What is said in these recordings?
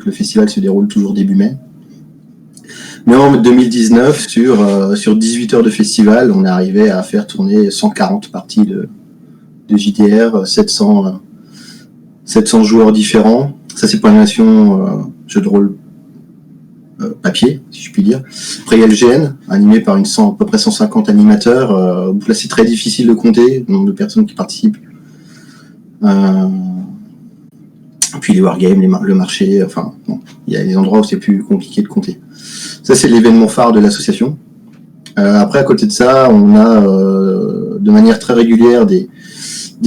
le festival se déroule toujours début mai. Mais en 2019, sur 18 heures de festival, on est arrivé à faire tourner 140 parties de JDR, 700 joueurs différents. Ça, c'est pour l'animation jeu de rôle papier, si je puis dire. Après, il y a le GN, animé par à peu près 150 animateurs. Là, c'est très difficile de compter le nombre de personnes qui participent. Puis les wargames, le marché, enfin, bon, il y a des endroits où c'est plus compliqué de compter. Ça, c'est l'événement phare de l'association. Après, à côté de ça, on a de manière très régulière des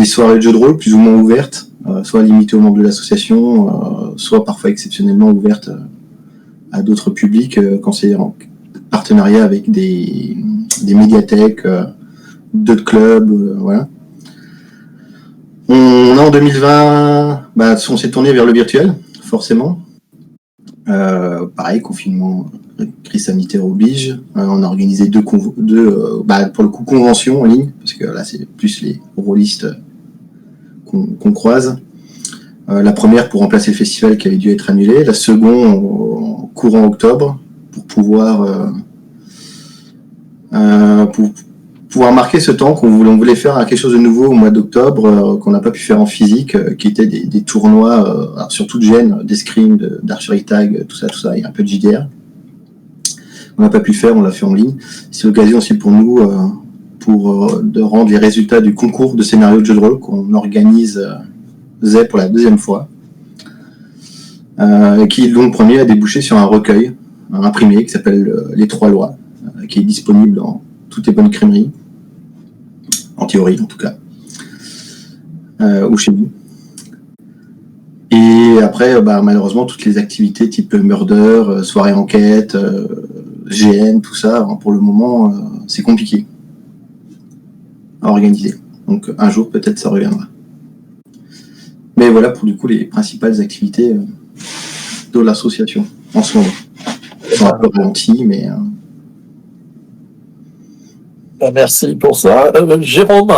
soirées de jeux de rôle plus ou moins ouvertes, soit limitées aux membres de l'association, soit parfois exceptionnellement ouvertes à d'autres publics quand c'est en partenariat avec des médiathèques, d'autres clubs, voilà. On a en 2020, on s'est tourné vers le virtuel, forcément. Pareil, confinement, crise sanitaire oblige. On a organisé deux pour le coup, conventions en ligne, parce que là, c'est plus les rôlistes qu'on croise. La première pour remplacer le festival qui avait dû être annulé. La seconde courant octobre pour pouvoir marquer ce temps qu'on voulait faire quelque chose de nouveau au mois d'octobre, qu'on n'a pas pu faire en physique, qui étaient des tournois, surtout de Gênes, d'escrime, d'archery tag, tout ça, et un peu de JDR. On n'a pas pu faire, on l'a fait en ligne. C'est l'occasion aussi pour nous de rendre les résultats du concours de scénario de jeu de rôle qu'on organise pour la deuxième fois, qui donc premier a débouché sur un recueil imprimé qui s'appelle Les Trois Lois, qui est disponible dans toutes les bonnes crèmeries, en théorie en tout cas, ou chez nous. Et après, malheureusement, toutes les activités type murder, soirée enquête, GN, tout ça, pour le moment, c'est compliqué à organiser. Donc un jour, peut-être, ça reviendra. Mais voilà pour du coup les principales activités de l'association en ce moment. Ils sont un peu ralentis, mais... Merci pour ça. Jérôme,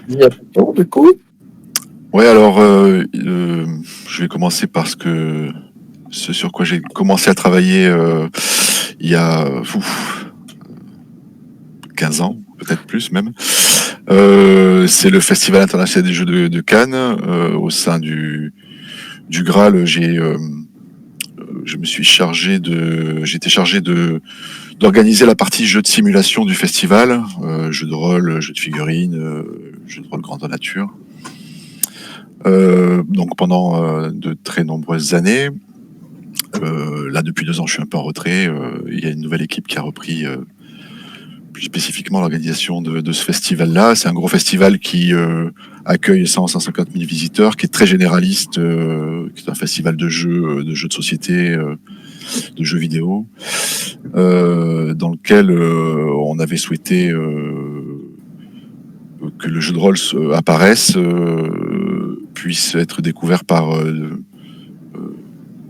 il y a tout du coup. Oui, alors je vais commencer par ce sur quoi j'ai commencé à travailler il y a 15 ans, peut-être plus même. C'est le Festival international des jeux de Cannes. Au sein du Graal, j'étais chargé d'organiser la partie jeux de simulation du festival, jeux de rôle, jeux de figurines, jeux de rôle grandeur nature. Donc pendant de très nombreuses années. Là, depuis 2 ans, je suis un peu en retrait. Il y a une nouvelle équipe qui a repris plus spécifiquement l'organisation de ce festival-là. C'est un gros festival qui accueille 150 000 visiteurs, qui est très généraliste, qui est un festival de jeux de société, de jeux vidéo, dans lequel on avait souhaité que le jeu de rôle apparaisse, puisse être découvert par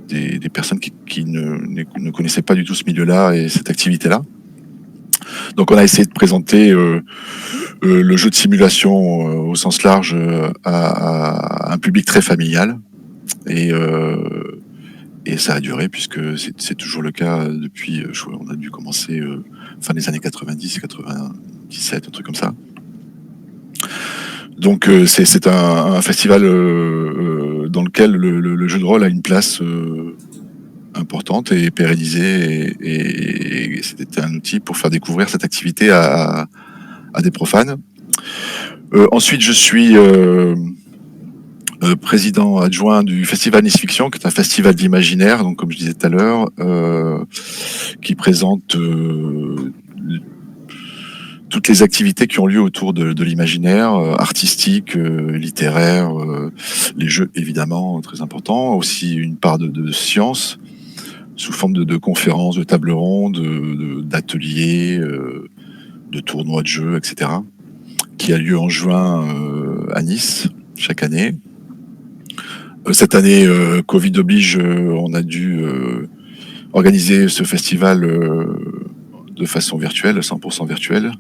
des personnes qui ne connaissaient pas du tout ce milieu-là et cette activité-là. Donc on a essayé de présenter le jeu de simulation au sens large à un public très familial. Et ça a duré puisque c'est toujours le cas depuis, on a dû commencer fin des années 90, 97, un truc comme ça. Donc c'est un festival dans lequel le jeu de rôle a une place importante et pérennisée, et c'était un outil pour faire découvrir cette activité à des profanes. Ensuite, je suis président adjoint du Festival Nice Fiction, qui est un festival d'imaginaire, donc comme je disais tout à l'heure, qui présente toutes les activités qui ont lieu autour de l'imaginaire, artistique, littéraire, les jeux évidemment, très important, aussi une part de science, sous forme de conférences, de tables rondes, d'ateliers, de tournois de jeux, etc., qui a lieu en juin à Nice, chaque année. Cette année, Covid oblige, on a dû organiser ce festival de façon virtuelle, 100% virtuelle.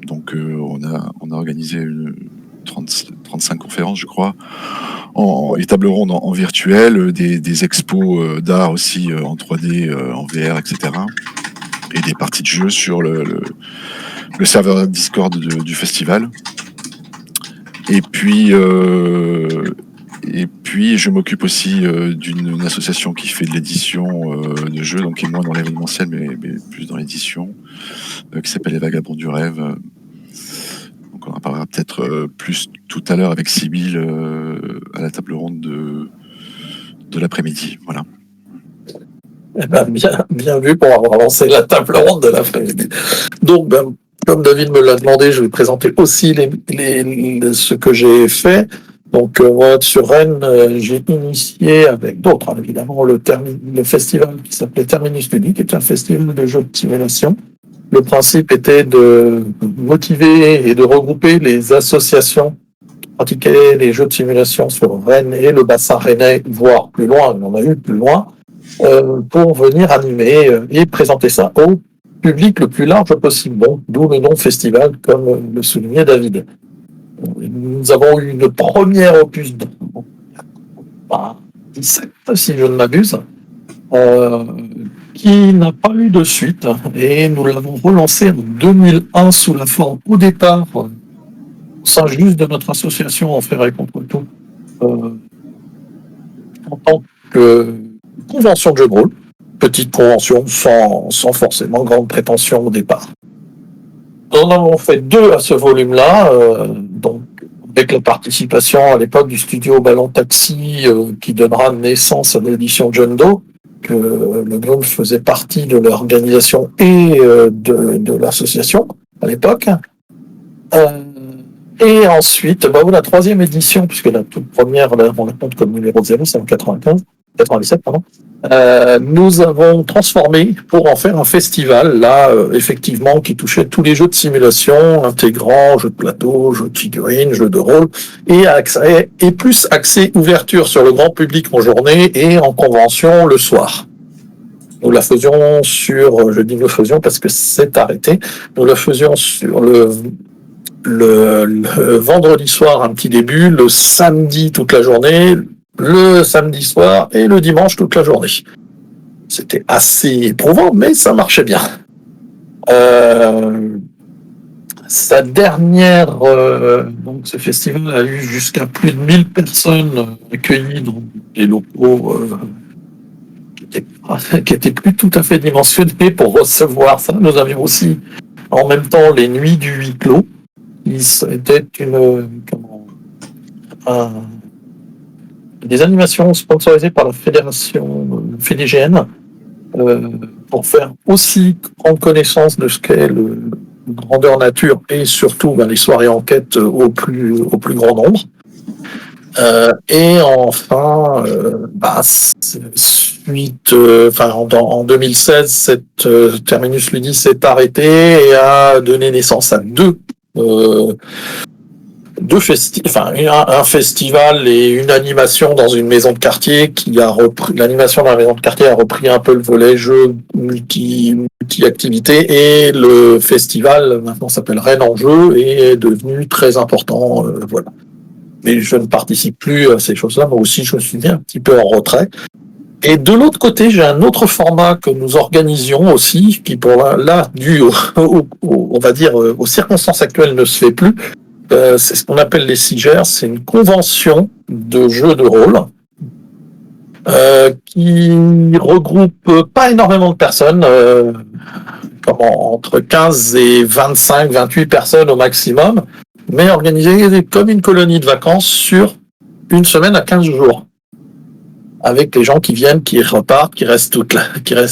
Donc on a organisé 35 conférences, je crois, et tables rondes en virtuel, des expos d'art aussi en 3D, en VR, etc. Et des parties de jeu sur le serveur Discord du festival. Et puis je m'occupe aussi d'une association qui fait de l'édition de jeux, donc qui est moins dans l'événementiel, mais plus dans l'édition, qui s'appelle Les Vagabonds du Rêve. Donc on en parlera peut-être plus tout à l'heure avec Sybille à la table ronde de l'après-midi. Voilà. Eh ben, bien vu pour avoir lancé la table ronde de l'après-midi. Donc, comme David me l'a demandé, je vais présenter aussi ce que j'ai fait. Donc, moi, sur Rennes, j'ai initié avec d'autres, hein, évidemment, le festival qui s'appelait Terminus Ludique, qui est un festival de jeux de simulation. Le principe était de motiver et de regrouper les associations qui pratiquaient les jeux de simulation sur Rennes et le bassin rennais, voire plus loin, on en a eu plus loin, pour venir animer et présenter ça au public le plus large possible. Bon, d'où le nom festival, comme le soulignait David. Nous avons eu une première opus de 17, si je ne m'abuse, qui n'a pas eu de suite, et nous l'avons relancé en 2001 sous la forme, au départ, au sein juste de notre association En Frères et Contre Tout, en tant que convention de jeu de rôle, petite convention sans forcément grande prétention au départ. Nous en avons fait 2 à ce volume-là, donc avec la participation à l'époque du studio Ballon Taxi, qui donnera naissance à l'édition John Doe, que le groupe faisait partie de l'organisation et de l'association à l'époque. Et ensuite, la 3e édition, puisque la toute première, on la compte comme numéro 0, c'est en 97, pardon. Nous avons transformé pour en faire un festival, là, effectivement, qui touchait tous les jeux de simulation, intégrant jeux de plateau, jeux de figurines, jeux de rôle, et plus axé ouverture sur le grand public en journée et en convention le soir. Nous la faisions je dis nous faisions parce que c'est arrêté, nous la faisions sur le vendredi soir un petit début, le samedi toute la journée, le samedi soir et le dimanche toute la journée. C'était assez éprouvant, mais ça marchait bien. Sa dernière, donc ce festival a eu jusqu'à plus de 1000 personnes accueillies dans des locaux qui étaient plus tout à fait dimensionnés pour recevoir ça. Nous avions aussi en même temps les nuits du huis clos. C'était des animations sponsorisées par la fédération FEDIGN pour faire aussi prendre connaissance de ce qu'est le grandeur nature et surtout les soirées enquête au plus grand nombre. Et enfin, en 2016, cette Terminus Ludique s'est arrêtée et a donné naissance à un festival et une animation dans une maison de quartier l'animation dans la maison de quartier a repris un peu le volet jeu multi-activité et le festival maintenant s'appelle Rennes en jeu et est devenu très important, voilà. Mais je ne participe plus à ces choses-là, moi aussi je me suis mis un petit peu en retrait. Et de l'autre côté, j'ai un autre format que nous organisions aussi, qui dû on va dire aux circonstances actuelles ne se fait plus. C'est ce qu'on appelle les CIGER, c'est une convention de jeux de rôle qui regroupe pas énormément de personnes, entre 15 et 25, 28 personnes au maximum, mais organisée comme une colonie de vacances sur une semaine à 15 jours. Avec les gens qui viennent, qui repartent, qui restent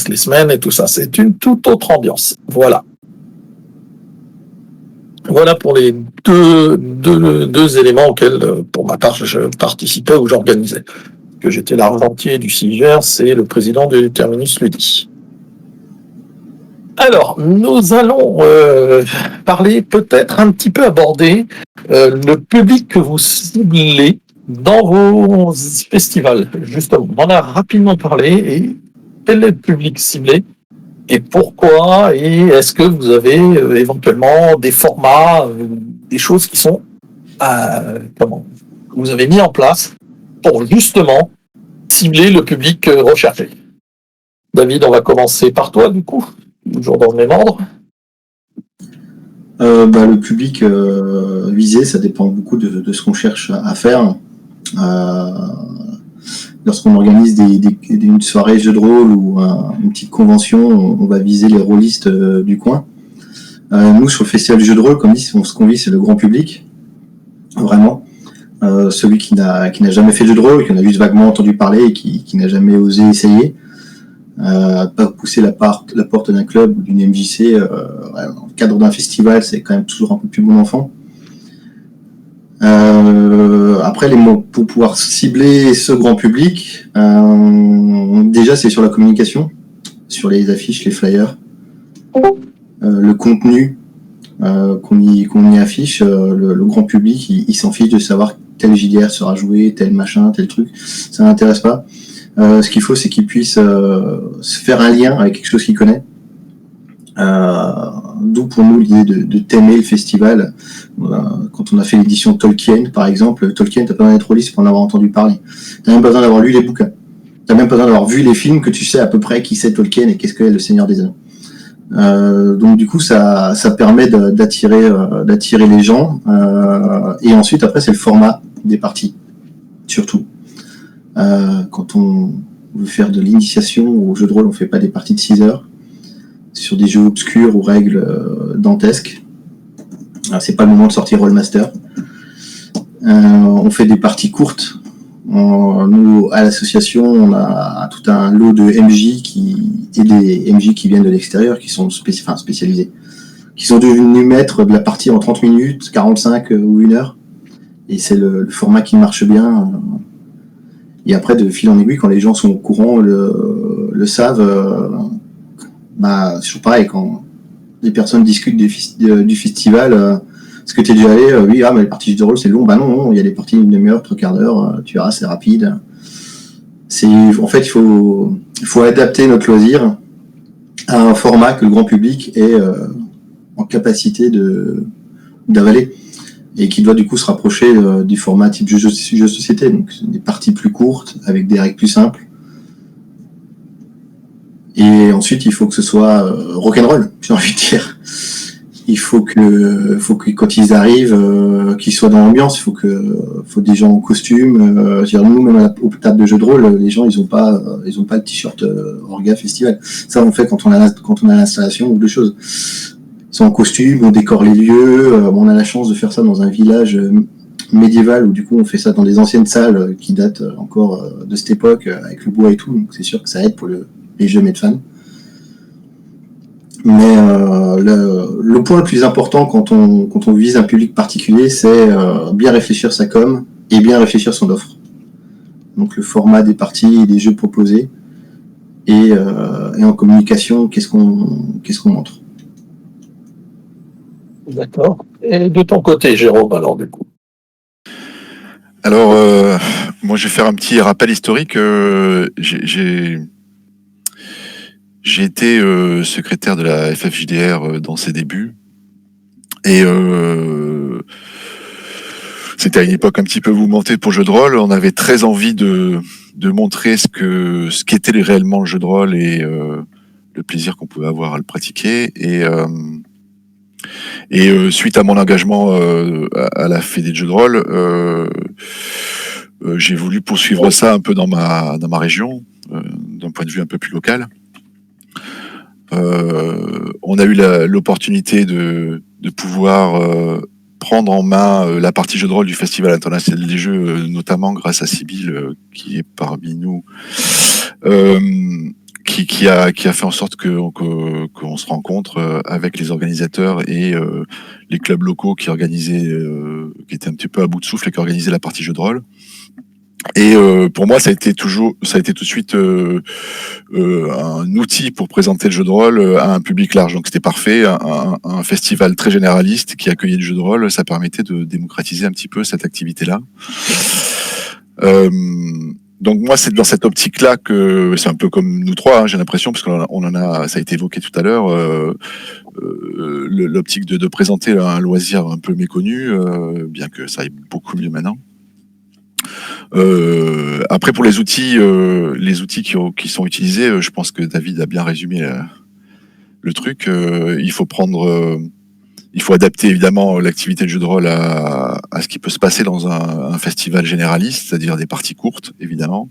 les semaines et tout ça. C'est une toute autre ambiance. Voilà. Voilà pour les deux éléments auxquels, pour ma part, je participais ou j'organisais. Que j'étais l'argentier du CIGER, c'est le président du Terminus Ludique. Alors, nous allons parler, peut-être un petit peu aborder le public que vous ciblez dans vos festivals. Justement, on en a rapidement parlé. Et quel est le public ciblé et pourquoi? Et est-ce que vous avez éventuellement des formats, des choses qui sont que vous avez mis en place pour justement cibler le public recherché. David, on va commencer par toi, du coup, toujours dans le même ordre. Le public visé, ça dépend beaucoup de ce qu'on cherche à faire. Lorsqu'on organise une soirée jeu de rôle ou une petite convention, on va viser les rôlistes du coin. Nous, sur le festival du jeu de rôle, comme dit, ce qu'on vise, c'est le grand public, vraiment. Celui qui n'a jamais fait de jeu de rôle, qui en a juste vaguement entendu parler et qui n'a jamais osé essayer. Pas pousser la porte d'un club ou d'une MJC dans le cadre d'un festival, c'est quand même toujours un peu plus bon enfant. Après, les mots pour pouvoir cibler ce grand public, déjà c'est sur la communication, sur les affiches, les flyers, le contenu qu'on y affiche. Le grand public, il s'en fiche de savoir tel JDR sera joué, tel machin, tel truc, ça l'intéresse pas. Ce qu'il faut, c'est qu'il puisse se faire un lien avec quelque chose qu'il connaît. D'où pour nous l'idée de thèmer le festival. Quand on a fait l'édition Tolkien, par exemple, Tolkien, t'as pas besoin d'être rôliste pour en avoir entendu parler. T'as même pas besoin d'avoir lu les bouquins. T'as même pas besoin d'avoir vu les films que tu sais à peu près qui c'est Tolkien et qu'est-ce que est le Seigneur des Anneaux. Donc du coup, ça permet d'attirer les gens. Et ensuite, après, c'est le format des parties, surtout. Quand on veut faire de l'initiation au jeu de rôle, on fait pas des parties de 6 heures sur des jeux obscurs ou règles dantesques. C'est pas le moment de sortir Rollmaster. On fait des parties courtes. Nous, à l'association, on a tout un lot de MJ et des MJ qui viennent de l'extérieur, qui sont spécialisés, qui sont devenus maîtres de la partie en 30 minutes, 45 ou 1 heure. Et c'est le format qui marche bien. Et après, de fil en aiguille, quand les gens sont au courant, le savent, c'est toujours pareil, quand les personnes discutent du festival, est-ce que tu es déjà allé oui, mais les parties de rôle, c'est long. Non, il y a des parties d'une demi-heure, 3/4 d'heure, tu verras, c'est rapide. En fait, il faut adapter notre loisir à un format que le grand public est en capacité d'avaler. Et qui doit du coup se rapprocher du format type jeu société, donc des parties plus courtes, avec des règles plus simples. Et ensuite, il faut que ce soit rock'n'roll, j'ai envie de dire. Il faut que quand ils arrivent, qu'ils soient dans l'ambiance. Il faut des gens en costume. Nous, même au table de jeu de rôle, les gens, ils ont pas le t-shirt Orga Festival. Ça, on fait quand on a l'installation ou deux choses. Ils sont en costume, on décore les lieux. On a la chance de faire ça dans un village médiéval où du coup on fait ça dans des anciennes salles qui datent encore de cette époque avec le bois et tout. Donc c'est sûr que ça aide pour les jeux fans. Mais le point le plus important quand on vise un public particulier, c'est bien réfléchir sa com et bien réfléchir son offre. Donc le format des parties et des jeux proposés et en communication, qu'est-ce qu'on montre. D'accord. Et de ton côté, Jérôme, alors du coup? Alors, moi, je vais faire un petit rappel historique. J'ai été secrétaire de la FFJDR dans ses débuts. Et c'était à une époque un petit peu mouvementée pour le jeu de rôle. On avait très envie de montrer ce qu'était réellement le jeu de rôle et le plaisir qu'on pouvait avoir à le pratiquer. Et suite à mon engagement à la Fédé de jeux de rôle, j'ai voulu poursuivre ça un peu dans ma région, d'un point de vue un peu plus local. On a eu l'opportunité de pouvoir prendre en main la partie jeux de rôle du Festival international des jeux, notamment grâce à Sybille, qui est parmi nous, qui a fait en sorte qu'on se rencontre avec les organisateurs et les clubs locaux qui organisaient, qui étaient un petit peu à bout de souffle et qui organisaient la partie jeux de rôle. Et pour moi, ça a été tout de suite un outil pour présenter le jeu de rôle à un public large. Donc c'était parfait, un festival très généraliste qui accueillait le jeu de rôle, ça permettait de démocratiser un petit peu cette activité-là. Donc moi, c'est dans cette optique-là que c'est un peu comme nous trois, hein, j'ai l'impression, parce qu'on en a, ça a été évoqué tout à l'heure, l'optique de présenter un loisir un peu méconnu, bien que ça aille beaucoup mieux maintenant. Après, pour les outils qui sont utilisés, je pense que David a bien résumé le truc. Il faut adapter évidemment l'activité de jeu de rôle à ce qui peut se passer dans un festival généraliste, c'est-à-dire des parties courtes, évidemment,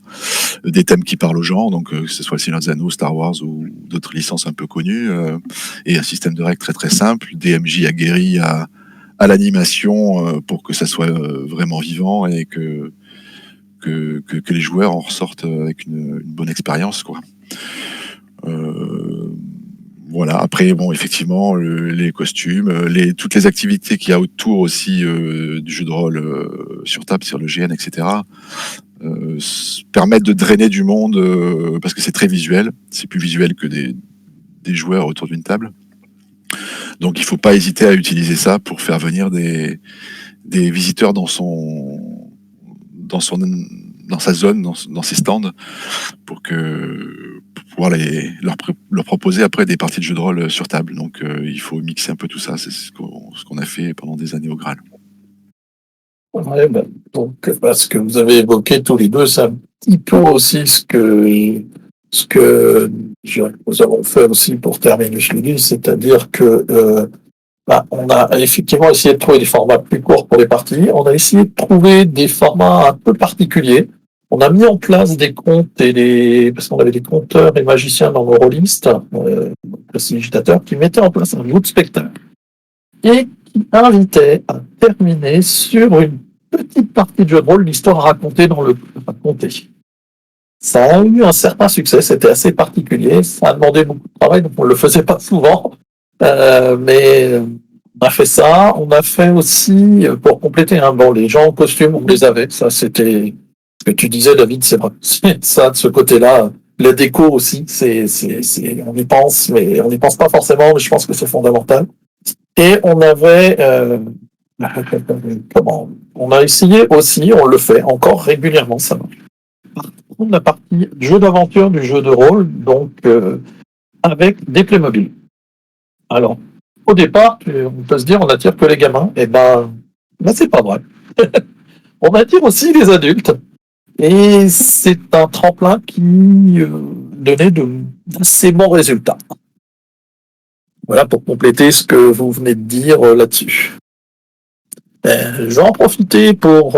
des thèmes qui parlent aux gens, donc que ce soit le Seigneur des Anneaux, Star Wars ou d'autres licences un peu connues, et un système de règles très très simple, des MJ aguerris à l'animation pour que ça soit vraiment vivant et que les joueurs en ressortent avec une bonne expérience, quoi. Voilà. Après, bon, effectivement, les costumes, toutes les activités qu'il y a autour aussi du jeu de rôle sur table, sur le GN, etc., permettent de drainer du monde parce que c'est très visuel. C'est plus visuel que des joueurs autour d'une table. Donc, il faut pas hésiter à utiliser ça pour faire venir des visiteurs dans sa zone, dans ses stands, pour pouvoir leur proposer après des parties de jeux de rôle sur table. Donc il faut mixer un peu tout ça, c'est ce qu'on a fait pendant des années au Graal. Ouais, donc, ce que vous avez évoqué tous les deux, c'est un petit peu aussi ce que nous avons fait aussi pour Terminus Ludus, c'est-à-dire que on a effectivement essayé de trouver des formats plus courts pour les parties. On a essayé de trouver des formats un peu particuliers. On a mis en place des comptes parce qu'on avait des compteurs et magiciens dans nos rôlistes, prestidigitateurs, qui mettaient en place un mood spectacle et qui invitait à terminer sur une petite partie de jeu de rôle, l'histoire racontée dans le raconté. Ça a eu un certain succès, c'était assez particulier, ça a demandé beaucoup de travail, donc on ne le faisait pas souvent. Mais on a fait ça. On a fait aussi, pour compléter, les gens en costume, on les avait. Ça, c'était ce que tu disais, David, c'est vrai. C'est ça, de ce côté-là. La déco aussi, on y pense, mais on n'y pense pas forcément, mais je pense que c'est fondamental. Et on avait, on a essayé aussi, on le fait encore régulièrement, ça marche. La partie jeu d'aventure du jeu de rôle, donc, avec des Playmobil. Alors, au départ, on peut se dire on attire que les gamins. Eh ben c'est pas vrai. On attire aussi les adultes. Et c'est un tremplin qui donnait d'assez bons résultats. Voilà pour compléter ce que vous venez de dire là-dessus. Je vais en profiter pour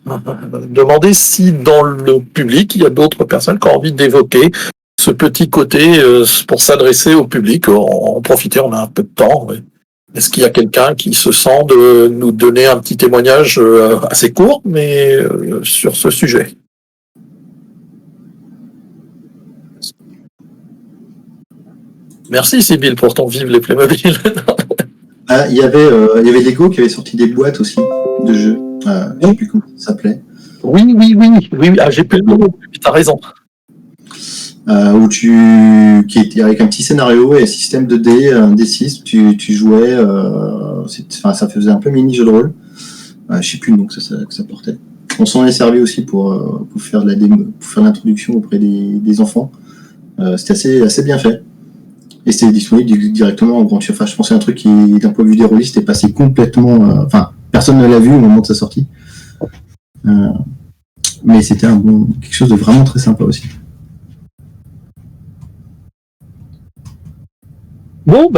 demander si dans le public, il y a d'autres personnes qui ont envie d'évoquer ce petit côté pour s'adresser au public, en profiter, on a un peu de temps. Ouais. Est-ce qu'il y a quelqu'un qui se sent de nous donner un petit témoignage assez court, mais sur ce sujet? Merci Sybille pour ton vive les Playmobil. Il y avait Lego qui avait sorti des boîtes aussi de jeux. Je ne sais plus comment ça s'appelait. Oui. J'ai plus le mot, tu as raison. Qui était avec un petit scénario et un système de dés, un D6, tu jouais, ça faisait un peu mini jeu de rôle. Je sais plus le nom que ça portait. On s'en est servi aussi pour faire l'introduction auprès des enfants. C'était assez bien fait. Et c'était disponible directement en grande surface. Je pensais à un truc qui, d'un point de vue des rôlistes, est passé complètement. Personne ne l'a vu au moment de sa sortie. Mais c'était quelque chose de vraiment très sympa aussi. Bon,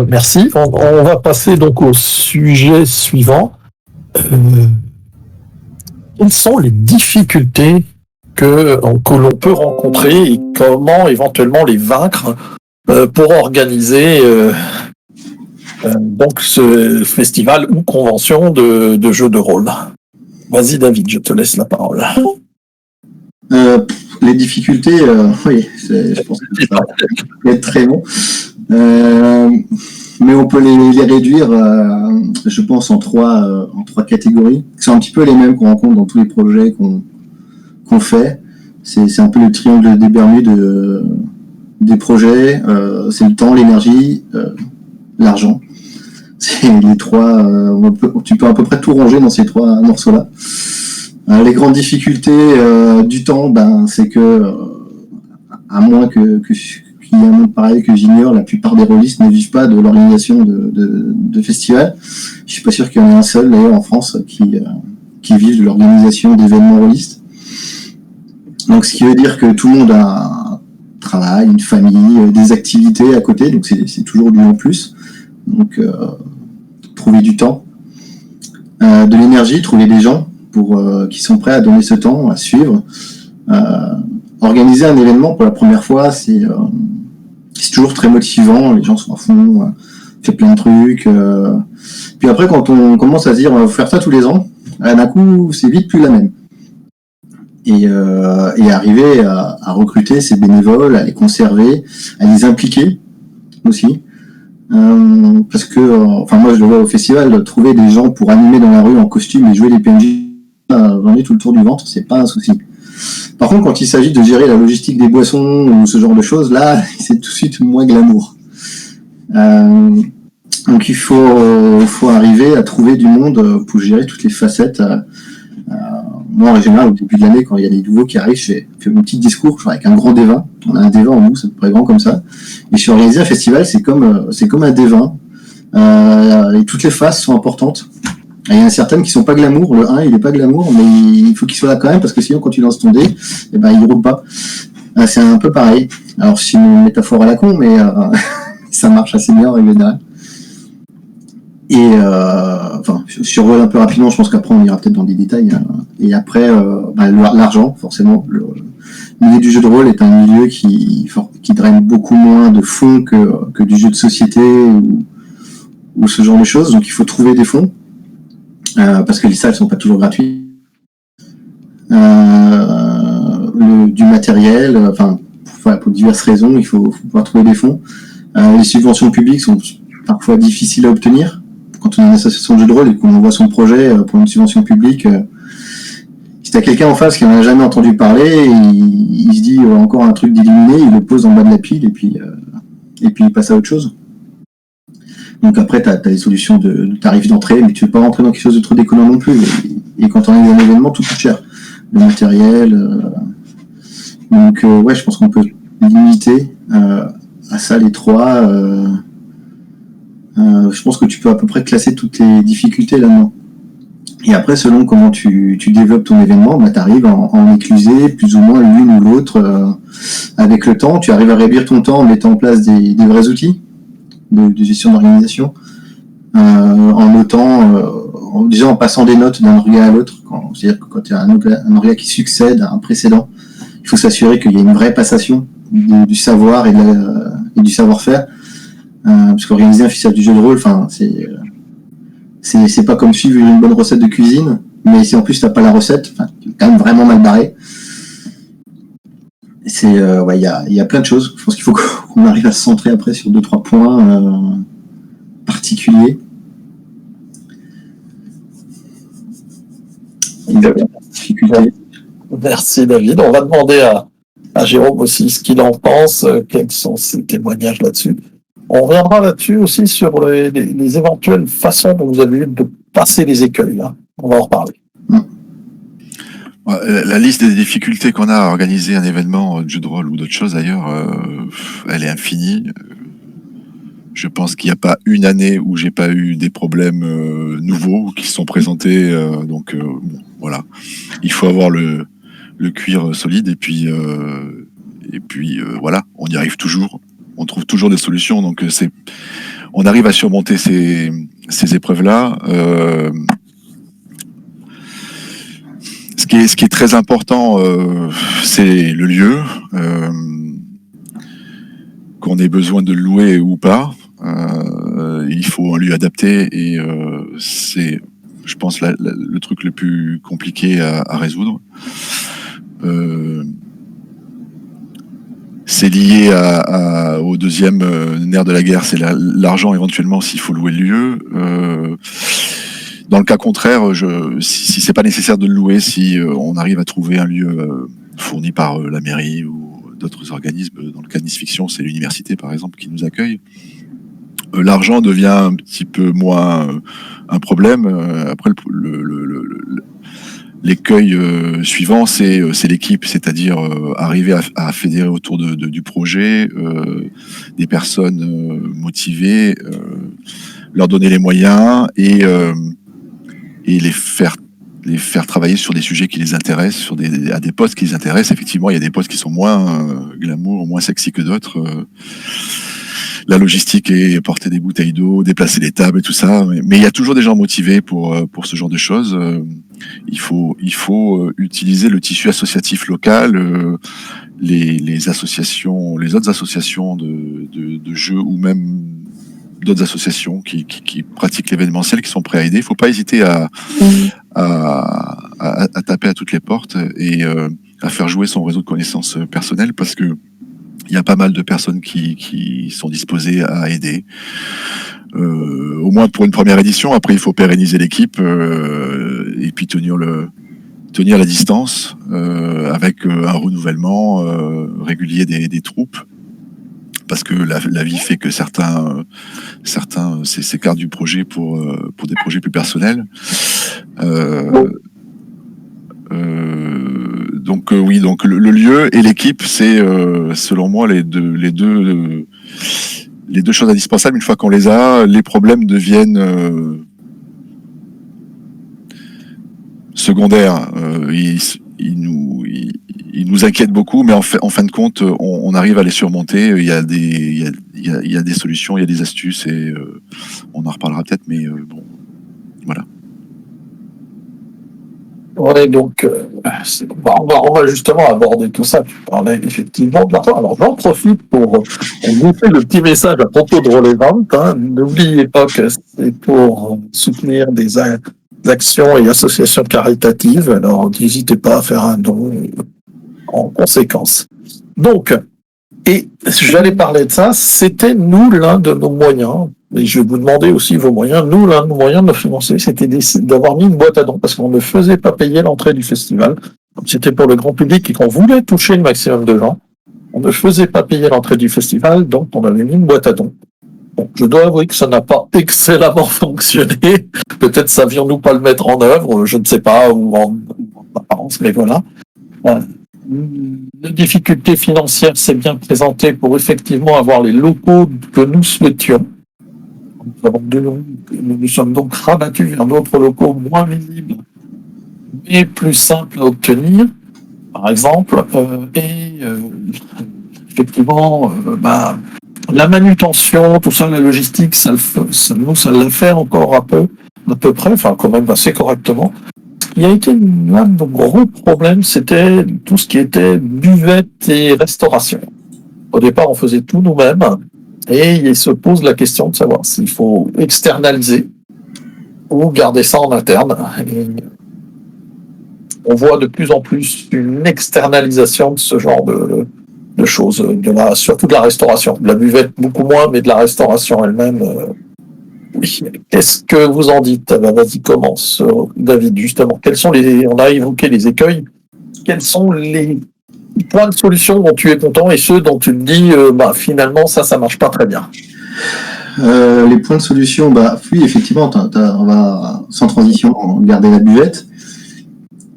merci. On va passer donc au sujet suivant. Quelles sont les difficultés que l'on peut rencontrer et comment éventuellement les vaincre pour organiser donc ce festival ou convention de jeux de rôle? Vas-y David, je te laisse la parole. Les difficultés, oui, je pense que ça va être très long. Mais on peut les réduire, je pense, en trois catégories. C'est un petit peu les mêmes qu'on rencontre dans tous les projets qu'on fait. C'est un peu le triangle des Bermudes des projets. C'est le temps, l'énergie, l'argent. C'est les trois. Tu peux à peu près tout ranger dans ces trois morceaux-là. Les grandes difficultés du temps, c'est que, à moins qu'il y ait un monde pareil que j'ignore, la plupart des rôlistes ne vivent pas de l'organisation de festivals. Je suis pas sûr qu'il y en ait un seul d'ailleurs en France qui vive de l'organisation d'événements rôlistes. Donc, ce qui veut dire que tout le monde a un travail, une famille, des activités à côté, donc c'est toujours du en plus. Donc, trouver du temps, de l'énergie, trouver des gens qui sont prêts à donner ce temps, à suivre. Organiser un événement pour la première fois, c'est toujours très motivant, les gens sont à fond, fait plein de trucs. Puis après, quand on commence à se dire on va faire ça tous les ans, d'un coup, c'est vite plus la même. Et arriver à recruter ces bénévoles, à les conserver, à les impliquer aussi. Parce que, moi je le vois au festival, trouver des gens pour animer dans la rue en costume et jouer les PNJ, j'en ai tout le tour du ventre, c'est pas un souci. Par contre, quand il s'agit de gérer la logistique des boissons ou ce genre de choses, là, c'est tout de suite moins glamour. Donc il faut arriver à trouver du monde pour gérer toutes les facettes. Moi, en général, au début de l'année, quand il y a des nouveaux qui arrivent, je fais mon petit discours avec un grand D20. On a un D20 en nous, c'est à peu près grand comme ça. Et je suis organisé un festival, c'est comme un D20. Et toutes les phases sont importantes. Et il y en a certaines qui sont pas glamour. Le 1, il est pas glamour, mais il faut qu'il soit là quand même, parce que sinon, quand tu lances ton dé, il roule pas. C'est un peu pareil. Alors, c'est une métaphore à la con, mais ça marche assez bien en règle générale. Et je survole un peu rapidement, je pense qu'après on ira peut-être dans des détails. Et après, l'argent, forcément. Le milieu du jeu de rôle est un milieu qui draine beaucoup moins de fonds que du jeu de société ou ce genre de choses. Donc il faut trouver des fonds, parce que les salles sont pas toujours gratuites. Du matériel, pour diverses raisons, il faut pouvoir trouver des fonds. Les subventions publiques sont parfois difficiles à obtenir. Quand on est une association de jeux de rôle et qu'on envoie son projet pour une subvention publique, si t'as quelqu'un en face qui n'en a jamais entendu parler, il se dit encore un truc d'illuminé, il le pose en bas de la pile et puis il passe à autre chose. Donc après, t'as des solutions de tarifs d'entrée, mais tu veux pas rentrer dans quelque chose de trop déconnant non plus. Et quand on est dans un événement, tout coûte cher. Le matériel. Donc je pense qu'on peut limiter à ça les trois. Je pense que tu peux à peu près classer toutes les difficultés là-dedans. Et après, selon comment tu développes ton événement, tu arrives à en écluser plus ou moins l'une ou l'autre avec le temps. Tu arrives à réduire ton temps en mettant en place des vrais outils de gestion d'organisation, en notant, déjà en passant des notes d'un orga à l'autre. C'est-à-dire que quand tu as un orga qui succède à un précédent, il faut s'assurer qu'il y a une vraie passation du savoir et du savoir-faire. Parce qu'organiser un festival du jeu de rôle, c'est pas comme suivre une bonne recette de cuisine, mais si en plus t'as pas la recette, tu es quand même vraiment mal barré. Il y a plein de choses. Je pense qu'il faut qu'on arrive à se centrer après sur 2-3 points particuliers. Merci David. On va demander à Jérôme aussi ce qu'il en pense, quels sont ses témoignages là-dessus. On reviendra là-dessus aussi sur les éventuelles façons dont vous avez eu de passer les écueils. Là. On va en reparler. La liste des difficultés qu'on a à organiser un événement de jeu de rôle ou d'autres choses d'ailleurs, elle est infinie. Je pense qu'il n'y a pas une année où j'ai pas eu des problèmes nouveaux qui se sont présentés. Voilà. Il faut avoir le cuir solide et puis voilà, on y arrive toujours. On trouve toujours des solutions, donc on arrive à surmonter ces épreuves-là. Ce qui est très important, c'est le lieu, qu'on ait besoin de le louer ou pas. Il faut un lieu adapté et c'est, je pense, le truc le plus compliqué à résoudre. C'est lié au deuxième nerf de la guerre, c'est l'argent éventuellement s'il faut louer le lieu. Dans le cas contraire, si c'est pas nécessaire de le louer, si on arrive à trouver un lieu fourni par la mairie ou d'autres organismes, dans le cas de Nice Fiction, c'est l'université par exemple qui nous accueille, l'argent devient un petit peu moins un problème. Après, l'écueil suivant, c'est l'équipe, c'est-à-dire arriver à fédérer autour du projet des personnes motivées, leur donner les moyens et les faire travailler sur des sujets qui les intéressent, à des postes qui les intéressent. Effectivement, il y a des postes qui sont moins glamour, moins sexy que d'autres. La logistique est porter des bouteilles d'eau, déplacer les tables et tout ça. Mais il y a toujours des gens motivés pour ce genre de choses. Il faut utiliser le tissu associatif local, les associations, les autres associations de jeux ou même d'autres associations qui pratiquent l'événementiel, qui sont prêts à aider. Il ne faut pas hésiter à taper à toutes les portes et à faire jouer son réseau de connaissances personnelles, parce que il y a pas mal de personnes qui sont disposées à aider. Au moins pour une première édition. Après, il faut pérenniser l'équipe et puis tenir la distance avec un renouvellement régulier des troupes. Parce que la vie fait que certains s'écartent du projet pour des projets plus personnels. Donc oui, donc le lieu et l'équipe, c'est selon moi les deux choses indispensables. Une fois qu'on les a, les problèmes deviennent secondaires. Ils nous inquiètent beaucoup, mais en fin de compte, on arrive à les surmonter. Il y a des solutions, il y a des astuces, et on en reparlera peut-être, mais bon, voilà. Ouais, donc, on va justement aborder tout ça. Tu parlais effectivement de l'argent. Alors, j'en profite pour goûter le petit message à propos de Relevant. N'oubliez pas que c'est pour soutenir des actions et associations caritatives. Alors, n'hésitez pas à faire un don en conséquence. Donc, et j'allais parler de ça, c'était nous l'un de nos moyens. Et je vais vous demander aussi vos moyens. Nous, l'un de nos moyens de financer, c'était d'avoir mis une boîte à dons, parce qu'on ne faisait pas payer l'entrée du festival. C'était pour le grand public et qu'on voulait toucher le maximum de gens. On ne faisait pas payer l'entrée du festival, donc on avait mis une boîte à dons. Bon, je dois avouer que ça n'a pas excellemment fonctionné. Peut-être savions-nous pas le mettre en œuvre, je ne sais pas, ou en apparence, mais voilà. La difficulté financière s'est bien présentée pour effectivement avoir les locaux que nous souhaitions. Nous sommes donc rabattus vers d'autres locaux moins visibles, mais plus simples à obtenir, par exemple. Effectivement, la manutention, tout ça, la logistique, ça l'a fait encore à peu près, enfin quand même assez correctement. Il y a été l'un de nos gros problèmes, c'était tout ce qui était buvette et restauration. Au départ, on faisait tout nous-mêmes. Et il se pose la question de savoir s'il faut externaliser ou garder ça en interne. Et on voit de plus en plus une externalisation de ce genre de choses, surtout de la restauration. De la buvette, beaucoup moins, mais de la restauration elle-même, oui. Qu'est-ce que vous en dites? Vas-y, commence, David, justement. On a évoqué les écueils. Quels sont les points de solution dont tu es content et ceux dont tu te dis finalement ça marche pas très bien? Les points de solution, oui, effectivement, on va sans transition garder la buvette.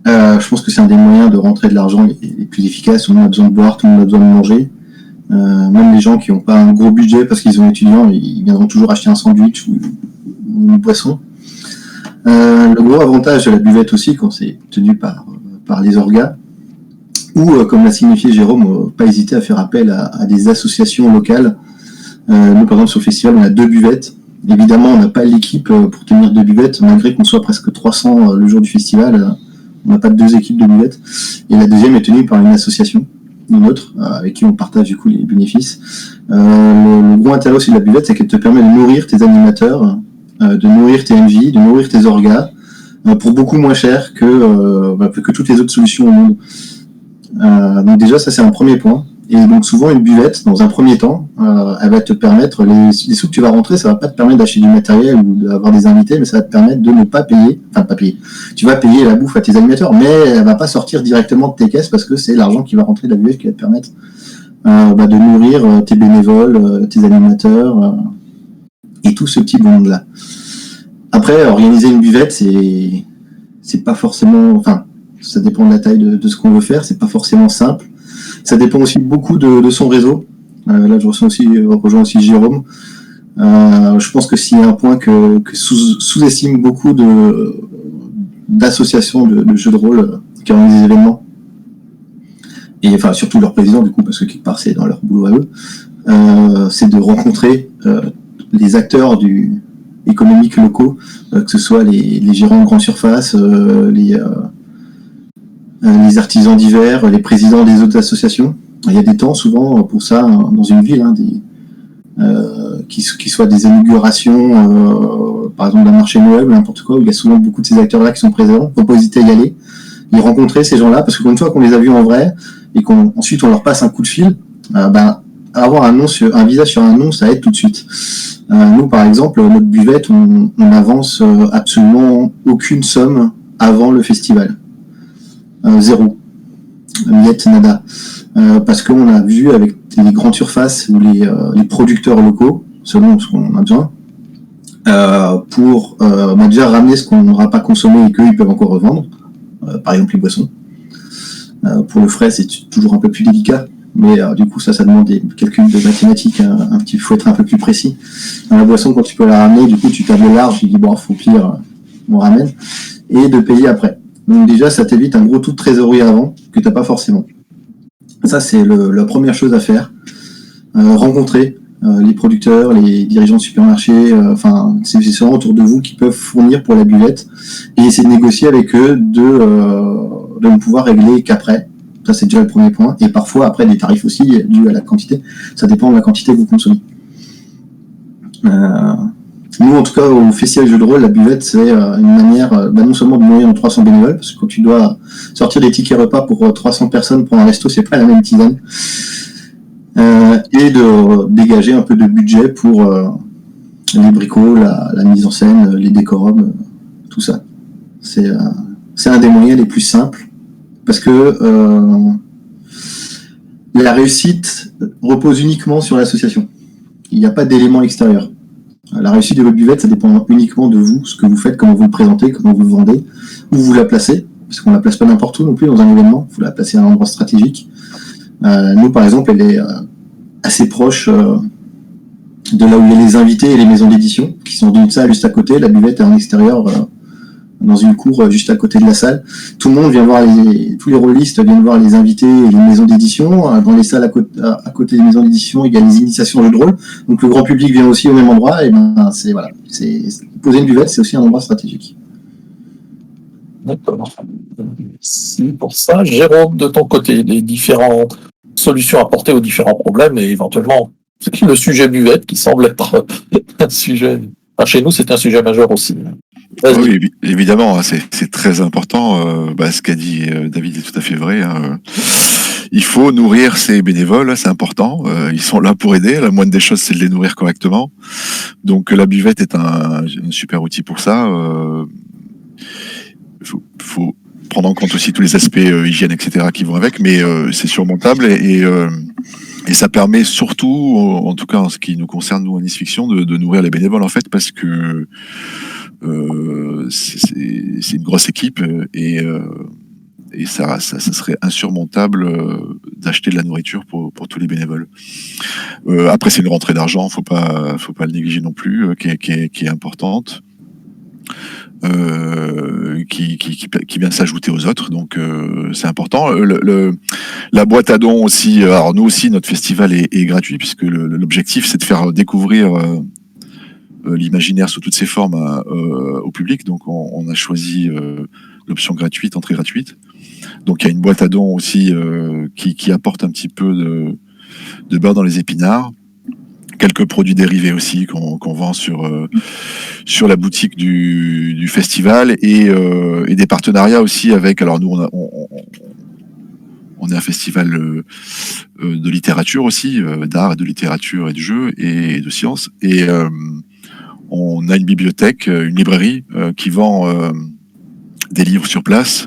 Je pense que c'est un des moyens de rentrer de l'argent les plus efficaces. Tout le monde a besoin de boire, tout le monde a besoin de manger. Même les gens qui n'ont pas un gros budget parce qu'ils sont étudiants, ils viendront toujours acheter un sandwich ou une boisson. Le gros avantage de la buvette aussi, quand c'est tenu par les orgas, ou, comme l'a signifié Jérôme, pas hésiter à faire appel à des associations locales. Nous, par exemple, sur le festival, on a 2 buvettes. Évidemment, on n'a pas l'équipe pour tenir 2 buvettes, malgré qu'on soit presque 300 le jour du festival. On n'a pas 2 équipes de buvettes. Et la deuxième est tenue par une association, une autre, avec qui on partage du coup les bénéfices. Le gros intérêt aussi de la buvette, c'est qu'elle te permet de nourrir tes animateurs, de nourrir tes MJ, de nourrir tes orgas, pour beaucoup moins cher que toutes les autres solutions au monde. Donc déjà, ça c'est un premier point. Et donc souvent une buvette, dans un premier temps, elle va te permettre, les sous que tu vas rentrer, ça va pas te permettre d'acheter du matériel ou d'avoir des invités, mais ça va te permettre de ne pas payer, tu vas payer la bouffe à tes animateurs, mais elle va pas sortir directement de tes caisses parce que c'est l'argent qui va rentrer de la buvette qui va te permettre de nourrir tes bénévoles, tes animateurs et tout ce petit monde-là. Après, organiser une buvette, c'est pas forcément, Ça dépend de la taille de ce qu'on veut faire. C'est pas forcément simple. Ça dépend aussi beaucoup de son réseau. Là, je rejoins aussi Jérôme. Je pense que s'il y a un point que sous-estime beaucoup d'associations de jeux de rôle qui organisent des événements, et enfin surtout leur président du coup, parce que quelque part c'est dans leur boulot à eux, c'est de rencontrer les acteurs économiques locaux, que ce soit les gérants de grandes surfaces, les artisans divers, les présidents des autres associations. Il y a des temps souvent pour ça dans une ville, qui soient des inaugurations, par exemple d'un marché Noël ou n'importe quoi, où il y a souvent beaucoup de ces acteurs-là qui sont présents. Faut pas hésiter à y aller, et rencontrer ces gens-là, parce qu'une fois qu'on les a vus en vrai et qu'ensuite on leur passe un coup de fil, avoir un visage sur un nom, ça aide tout de suite. Nous, par exemple, notre buvette, on n'avance absolument aucune somme avant le festival. Zéro. Miette, nada. Parce qu'on a vu avec les grandes surfaces ou les producteurs locaux, selon ce qu'on a besoin, pour déjà ramener ce qu'on n'aura pas consommé et qu'eux ils peuvent encore revendre, par exemple les boissons. Pour le frais, c'est toujours un peu plus délicat, mais du coup ça demande des calculs de mathématiques, il faut être un peu plus précis. Dans la boisson, quand tu peux la ramener, du coup tu tables large, tu dis bon, faut pire, on ramène, et de payer après. Donc déjà, ça t'évite un gros taux de trésorerie avant que t'as pas forcément. Ça, c'est la première chose à faire. Rencontrer les producteurs, les dirigeants de supermarchés, c'est souvent autour de vous qui peuvent fournir pour la buvette, et essayer de négocier avec eux de ne pouvoir régler qu'après. Ça, c'est déjà le premier point. Et parfois, après, des tarifs aussi dus à la quantité. Ça dépend de la quantité que vous consommez. Nous, en tout cas, au Festival Jeux de rôle, la buvette, c'est une manière non seulement de nourrir nos 300 bénévoles, parce que quand tu dois sortir des tickets repas pour 300 personnes pour un resto, c'est pas la même tisane, et de dégager un peu de budget pour les bricots, la mise en scène, les décorums, tout ça. C'est un des moyens les plus simples, parce que la réussite repose uniquement sur l'association. Il n'y a pas d'élément extérieur. La réussite de votre buvette, ça dépend uniquement de vous, ce que vous faites, comment vous le présentez, comment vous le vendez, où vous la placez, parce qu'on la place pas n'importe où non plus dans un événement, il faut la placer à un endroit stratégique. Nous, par exemple, elle est assez proche de là où il y a les invités et les maisons d'édition, qui sont d'une salle juste à côté. La buvette est en extérieur, dans une cour juste à côté de la salle. Tout le monde vient voir tous les rôlistes viennent voir les invités et les maisons d'édition. Dans les salles à côté des maisons d'édition, il y a les initiations de jeux de rôle. Donc le grand public vient aussi au même endroit. Et poser une buvette, c'est aussi un endroit stratégique. D'accord. Merci pour ça. Jérôme, de ton côté, les différentes solutions apportées aux différents problèmes et éventuellement le sujet buvette qui semble être un sujet. Chez nous, c'est un sujet majeur aussi. Oui, évidemment, c'est très important. Ce qu'a dit David est tout à fait vrai. Il faut nourrir ces bénévoles, c'est important. Ils sont là pour aider. La moindre des choses, c'est de les nourrir correctement. Donc la buvette est un super outil pour ça. Faut prendre en compte aussi tous les aspects hygiène, etc. qui vont avec, mais c'est surmontable et ça permet surtout, en tout cas en ce qui nous concerne nous en Nice Fiction, de nourrir les bénévoles en fait, parce que c'est une grosse équipe et ça serait insurmontable d'acheter de la nourriture pour tous les bénévoles. Après, c'est une rentrée d'argent, faut pas le négliger non plus, qui est importante. Qui vient s'ajouter aux autres, donc c'est important. La boîte à dons aussi. Alors nous aussi, notre festival est gratuit puisque l'objectif c'est de faire découvrir l'imaginaire sous toutes ses formes au public. Donc on a choisi l'option gratuite, entrée gratuite. Donc il y a une boîte à dons aussi qui apporte un petit peu de beurre dans les épinards. Quelques produits dérivés aussi qu'on vend sur la boutique du festival et des partenariats aussi avec. Alors nous on est un festival de littérature aussi, d'art et de littérature et de jeux et de sciences, et on a une bibliothèque, une librairie qui vend des livres sur place,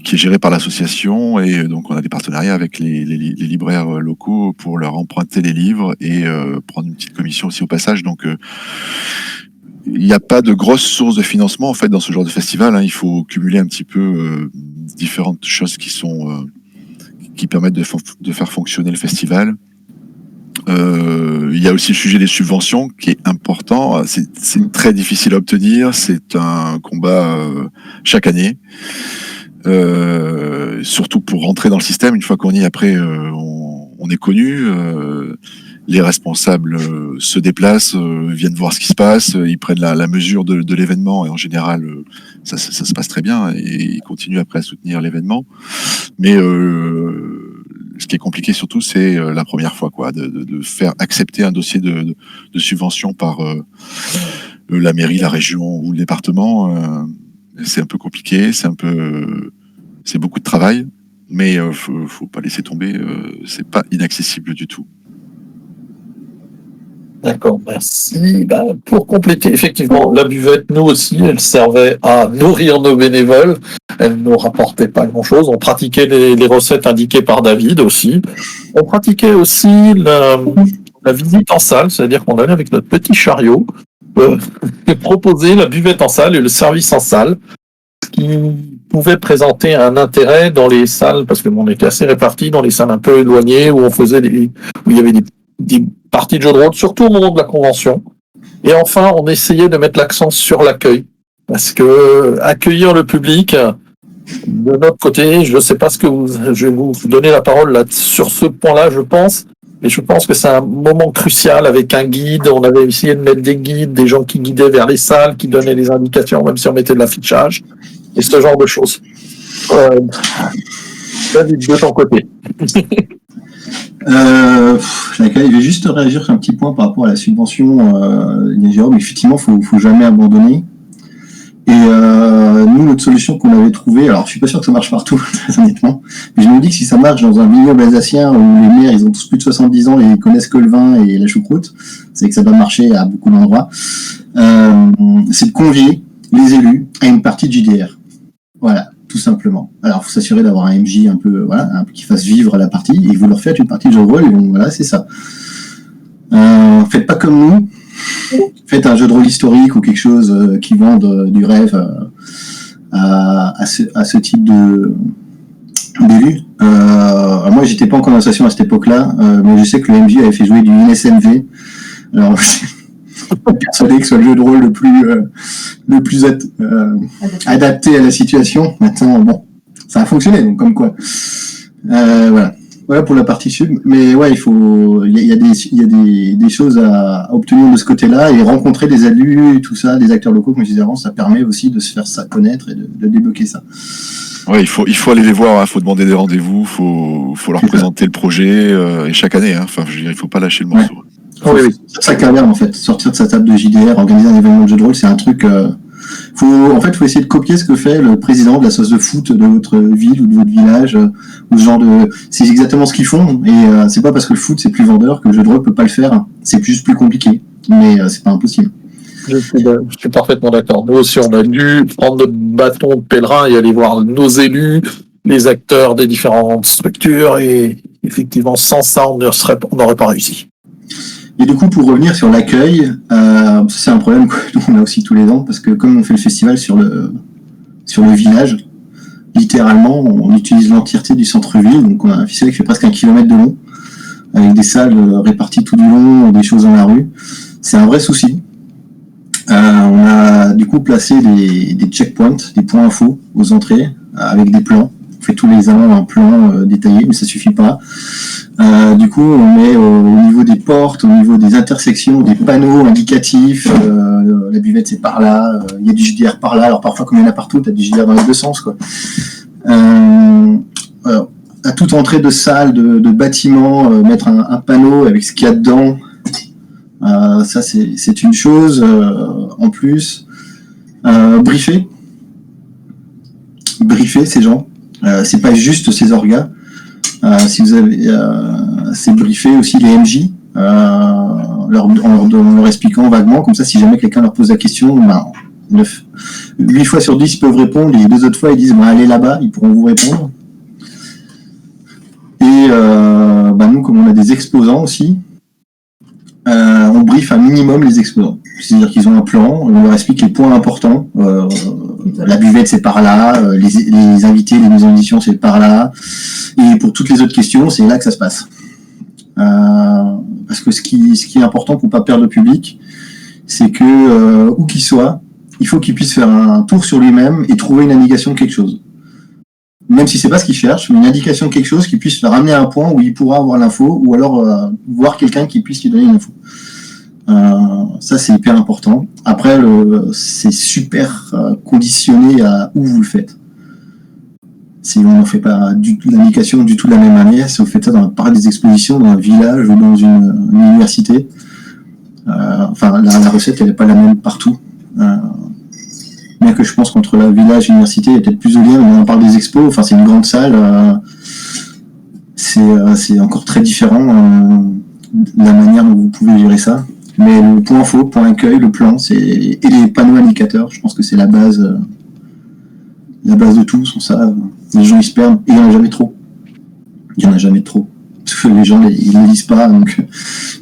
qui est gérée par l'association, et donc on a des partenariats avec les libraires locaux pour leur emprunter les livres et prendre une petite commission aussi au passage. Donc il n'y a pas de grosse source de financement en fait dans ce genre de festival, hein. Il faut cumuler un petit peu différentes choses qui permettent de faire fonctionner le festival. Il y a aussi le sujet des subventions qui est important. C'est très difficile à obtenir. C'est un combat chaque année. Surtout pour rentrer dans le système. Une fois qu'on y est, après, on est connu. Les responsables se déplacent, viennent voir ce qui se passe, ils prennent la mesure de l'événement et en général, ça se passe très bien et ils continuent après à soutenir l'événement. Mais ce qui est compliqué surtout, c'est la première fois, quoi, de faire accepter un dossier de subvention par la mairie, la région ou le département. C'est un peu compliqué, c'est beaucoup de travail, mais faut pas laisser tomber. C'est pas inaccessible du tout. D'accord, merci. Pour compléter, effectivement, la buvette, nous aussi, elle servait à nourrir nos bénévoles. Elle ne nous rapportait pas grand-chose. On pratiquait les recettes indiquées par David aussi. On pratiquait aussi la visite en salle, c'est-à-dire qu'on allait avec notre petit chariot proposer la buvette en salle et le service en salle, ce qui pouvait présenter un intérêt dans les salles, parce que on était assez répartis dans les salles un peu éloignées où où il y avait des parties de jeux de rôle, surtout au moment de la convention. Et enfin, on essayait de mettre l'accent sur l'accueil, parce que accueillir le public, de notre côté, je ne sais pas je vais vous donner la parole là sur ce point-là, je pense, mais je pense que c'est un moment crucial avec un guide. On avait essayé de mettre des guides, des gens qui guidaient vers les salles, qui donnaient les indications, même si on mettait de l'affichage, et ce genre de choses. David, de ton côté. Je vais juste réagir sur un petit point par rapport à la subvention. Jérôme, effectivement, faut jamais abandonner. Et nous, notre solution qu'on avait trouvée, alors je suis pas sûr que ça marche partout, très honnêtement, mais je me dis que si ça marche dans un vignoble alsacien où les maires ils ont tous plus de 70 ans et ils connaissent que le vin et la choucroute, c'est que ça doit marcher à beaucoup d'endroits. C'est de convier les élus à une partie de JDR. Voilà. Tout simplement. Alors, il faut s'assurer d'avoir un MJ un peu, qui fasse vivre la partie, et vous leur faites une partie de jeu de rôle, et donc voilà, c'est ça. Faites pas comme nous. Faites un jeu de rôle historique ou quelque chose qui vende du rêve à ce type d'élus. Moi, j'étais pas encore en association à cette époque-là, mais je sais que le MJ avait fait jouer du NSMV. Alors, persuadé que ce soit le jeu de rôle le plus adapté à la situation. Maintenant, bon, ça a fonctionné, donc comme quoi. Voilà pour la partie sud. Mais ouais, il y a des choses à obtenir de ce côté-là et rencontrer des élus, tout ça, des acteurs locaux, comme je disais avant, ça permet aussi de se faire ça connaître et de débloquer ça. Ouais, il faut aller les voir, hein, faut demander des rendez-vous, faut leur présenter le projet et chaque année. Enfin, je veux dire, il faut pas lâcher le morceau. Ouais. Oui. Sa carrière en fait, sortir de sa table de JDR, organiser un événement de jeu de rôle, c'est un truc. Faut essayer de copier ce que fait le président de la sauce de foot de votre ville ou de votre village, ou ce genre de. C'est exactement ce qu'ils font, et c'est pas parce que le foot c'est plus vendeur que le jeu de rôle peut pas le faire. C'est juste plus compliqué, mais c'est pas impossible. Je suis parfaitement d'accord. Nous aussi, on a dû prendre notre bâton de pèlerin et aller voir nos élus, les acteurs des différentes structures, et effectivement, sans ça, on n'aurait pas réussi. Et du coup, pour revenir sur l'accueil, c'est un problème qu'on a aussi tous les ans, parce que comme on fait le festival sur le village, littéralement, on utilise l'entièreté du centre-ville, donc on a un festival qui fait presque 1 kilomètre de long, avec des salles réparties tout du long, des choses dans la rue. C'est un vrai souci. On a du coup placé des checkpoints, des points infos aux entrées, avec des plans. On fait tous les ans un plan détaillé, mais ça suffit pas. Du coup, on met au niveau des portes, au niveau des intersections, des panneaux indicatifs. La buvette, c'est par là. Il y a du JDR par là. Alors parfois, comme il y en a partout, tu as du JDR dans les deux sens, quoi. À toute entrée de salle, de bâtiment, mettre un panneau avec ce qu'il y a dedans. Ça, c'est une chose. En plus, briefer ces gens. C'est pas juste ces orgas. Si vous avez, c'est briefer aussi les MJ, en leur expliquant vaguement, comme ça, si jamais quelqu'un leur pose la question, 8 fois sur 10 ils peuvent répondre, les 2 autres fois ils disent allez là-bas, ils pourront vous répondre. Et nous, comme on a des exposants aussi, on brief un minimum les exposants. C'est-à-dire qu'ils ont un plan, on leur explique les points importants, la buvette c'est par là, les invités, les maisons d'édition c'est par là, et pour toutes les autres questions c'est là que ça se passe. Parce que ce qui est important pour pas perdre le public, c'est que où qu'il soit, il faut qu'il puisse faire un tour sur lui-même et trouver une indication de quelque chose. Même si c'est pas ce qu'il cherche, mais une indication de quelque chose qui puisse le ramener à un point où il pourra avoir l'info, ou alors voir quelqu'un qui puisse lui donner une info. Ça c'est hyper important. Après, c'est super conditionné à où vous le faites. Si on ne fait pas l'indication du tout de la même manière, si vous faites ça dans le parc des expositions, dans un village ou dans une université, la recette elle n'est pas la même partout. Bien que je pense qu'entre la village et l'université, il y a peut-être plus de liens, mais on parle des expos, enfin c'est une grande salle, c'est encore très différent la manière dont vous pouvez gérer ça. Mais le point info, point accueil, le plan, et les panneaux indicateurs, je pense que c'est la base de tout. Sans ça, les gens ils se perdent, et il n'y en a jamais trop. Il n'y en a jamais trop. Parce que les gens, ils ne lisent pas, donc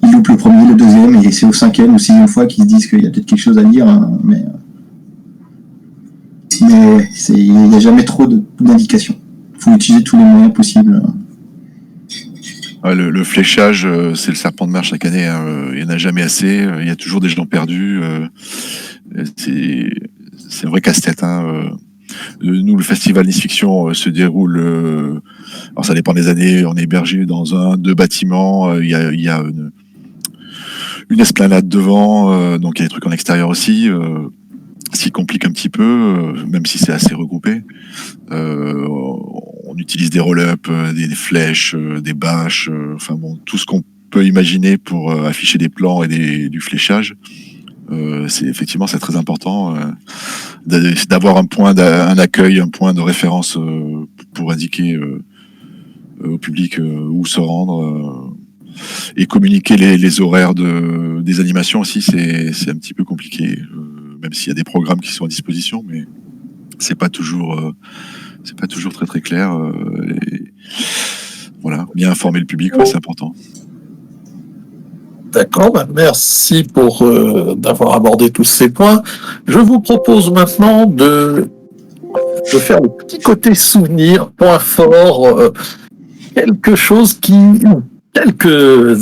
ils loupent le premier, le deuxième, et c'est au 5e ou 6e fois qu'ils se disent qu'il y a peut-être quelque chose à lire, hein, mais il n'y a jamais trop d'indications. Il faut utiliser tous les moyens possibles. Ouais, le fléchage, c'est le serpent de mer chaque année. Hein. Il n'y en a jamais assez. Il y a toujours des gens perdus. C'est un vrai casse-tête. Hein. Nous, le festival Nice Fiction se déroule. Alors, ça dépend des années. On est hébergé dans 2 bâtiments. Il y a une esplanade devant. Donc, il y a des trucs en extérieur aussi. Ce qui complique un petit peu, même si c'est assez regroupé. On utilise des roll-up, des flèches, des bâches, enfin bon, tout ce qu'on peut imaginer pour afficher des plans et du fléchage. C'est très important d'avoir un accueil, un point de référence pour indiquer au public où se rendre et communiquer les horaires des animations aussi. C'est un petit peu compliqué, même s'il y a des programmes qui sont à disposition, mais c'est pas toujours très très clair. Et voilà, bien informer le public, ouais, c'est important. D'accord, merci pour d'avoir abordé tous ces points. Je vous propose maintenant de faire le petit côté souvenir, point fort, quelques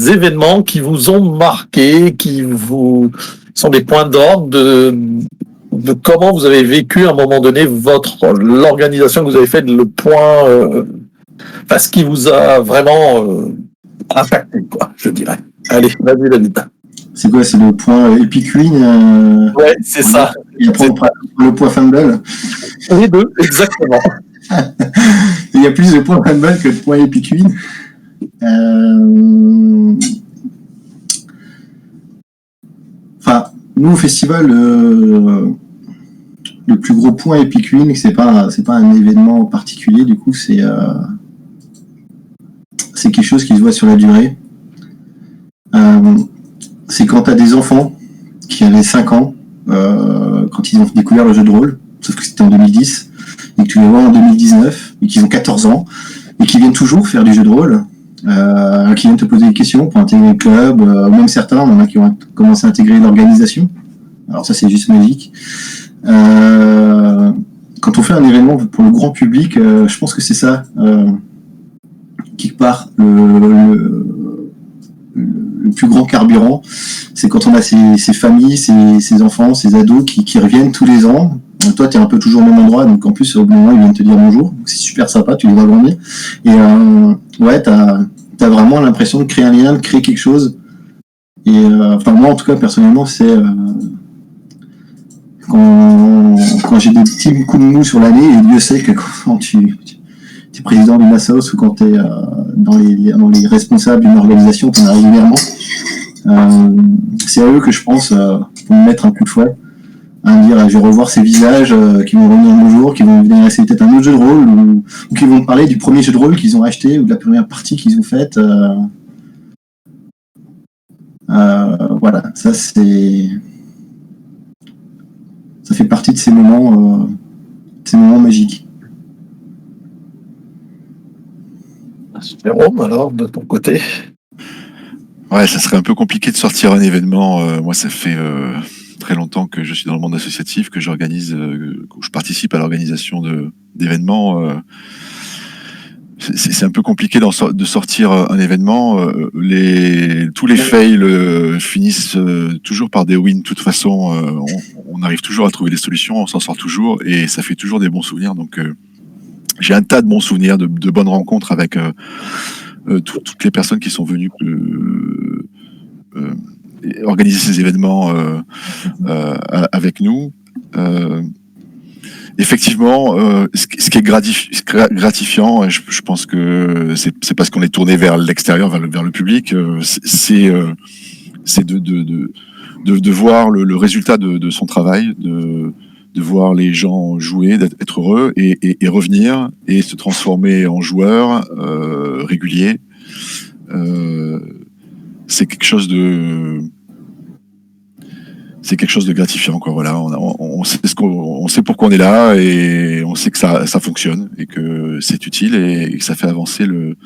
événements qui vous ont marqué, qui vous sont des points d'ordre de comment vous avez vécu à un moment donné l'organisation que vous avez faite, le point, ce qui vous a vraiment impacté, quoi, je dirais. Allez, vas-y, David. C'est quoi, c'est le point Epic Win Ouais, c'est ça. Et après, on prend le point Fumble. Les deux, exactement. Il y a plus de points Fumble que de points Epic Win. Nous, au festival, le plus gros point Epic Win, c'est pas un événement particulier, du coup, c'est quelque chose qui se voit sur la durée. C'est quand tu as des enfants qui avaient 5 ans, quand ils ont découvert le jeu de rôle, sauf que c'était en 2010, et que tu les vois en 2019, et qu'ils ont 14 ans, et qui viennent toujours faire du jeu de rôle, qui viennent te poser des questions pour intégrer le club, même certains, il y en a qui ont commencé à intégrer l'organisation. Alors ça, c'est juste magique. Quand on fait un événement pour le grand public, je pense que c'est ça, quelque part, le plus grand carburant, c'est quand on a ces familles, ces enfants, ces ados qui reviennent tous les ans. Toi, tu es un peu toujours au même endroit, donc en plus, au bout d'un moment, ils viennent te dire bonjour. Donc, c'est super sympa, tu les vois grandir. Et ouais, tu as vraiment l'impression de créer un lien, de créer quelque chose. Et moi, en tout cas, personnellement, c'est quand j'ai des petits coups de mou sur l'année, et Dieu sait que quand tu es président d'une assoce ou quand tu es dans les responsables d'une organisation, tu en as régulièrement. C'est à eux que je pense pour me mettre un coup de fouet, à me dire je vais revoir ces visages qui vont revenir bonjour, qui vont venir essayer peut-être un autre jeu de rôle ou qui vont me parler du premier jeu de rôle qu'ils ont acheté ou de la première partie qu'ils ont faite. Voilà, ça fait partie de ces moments magiques. Jérôme, alors, de ton côté? Ouais, ça serait un peu compliqué de sortir un événement. Moi, ça fait très longtemps que je suis dans le monde associatif, que j'organise, que je participe à l'organisation d'événements. C'est un peu compliqué de sortir un événement. Tous les fails finissent toujours par des wins. De toute façon, on arrive toujours à trouver des solutions, on s'en sort toujours et ça fait toujours des bons souvenirs. Donc, j'ai un tas de bons souvenirs, de bonnes rencontres avec toutes les personnes qui sont venues organiser ces événements avec nous. Effectivement, ce qui est gratifiant, et je pense que c'est parce qu'on est tourné vers l'extérieur, vers le public, c'est de voir le résultat de son travail, de voir les gens jouer, d'être heureux et revenir et se transformer en joueurs réguliers. C'est quelque chose de gratifiant, quoi. Voilà, on sait pourquoi on est là et on sait que ça fonctionne et que c'est utile et que ça fait avancer le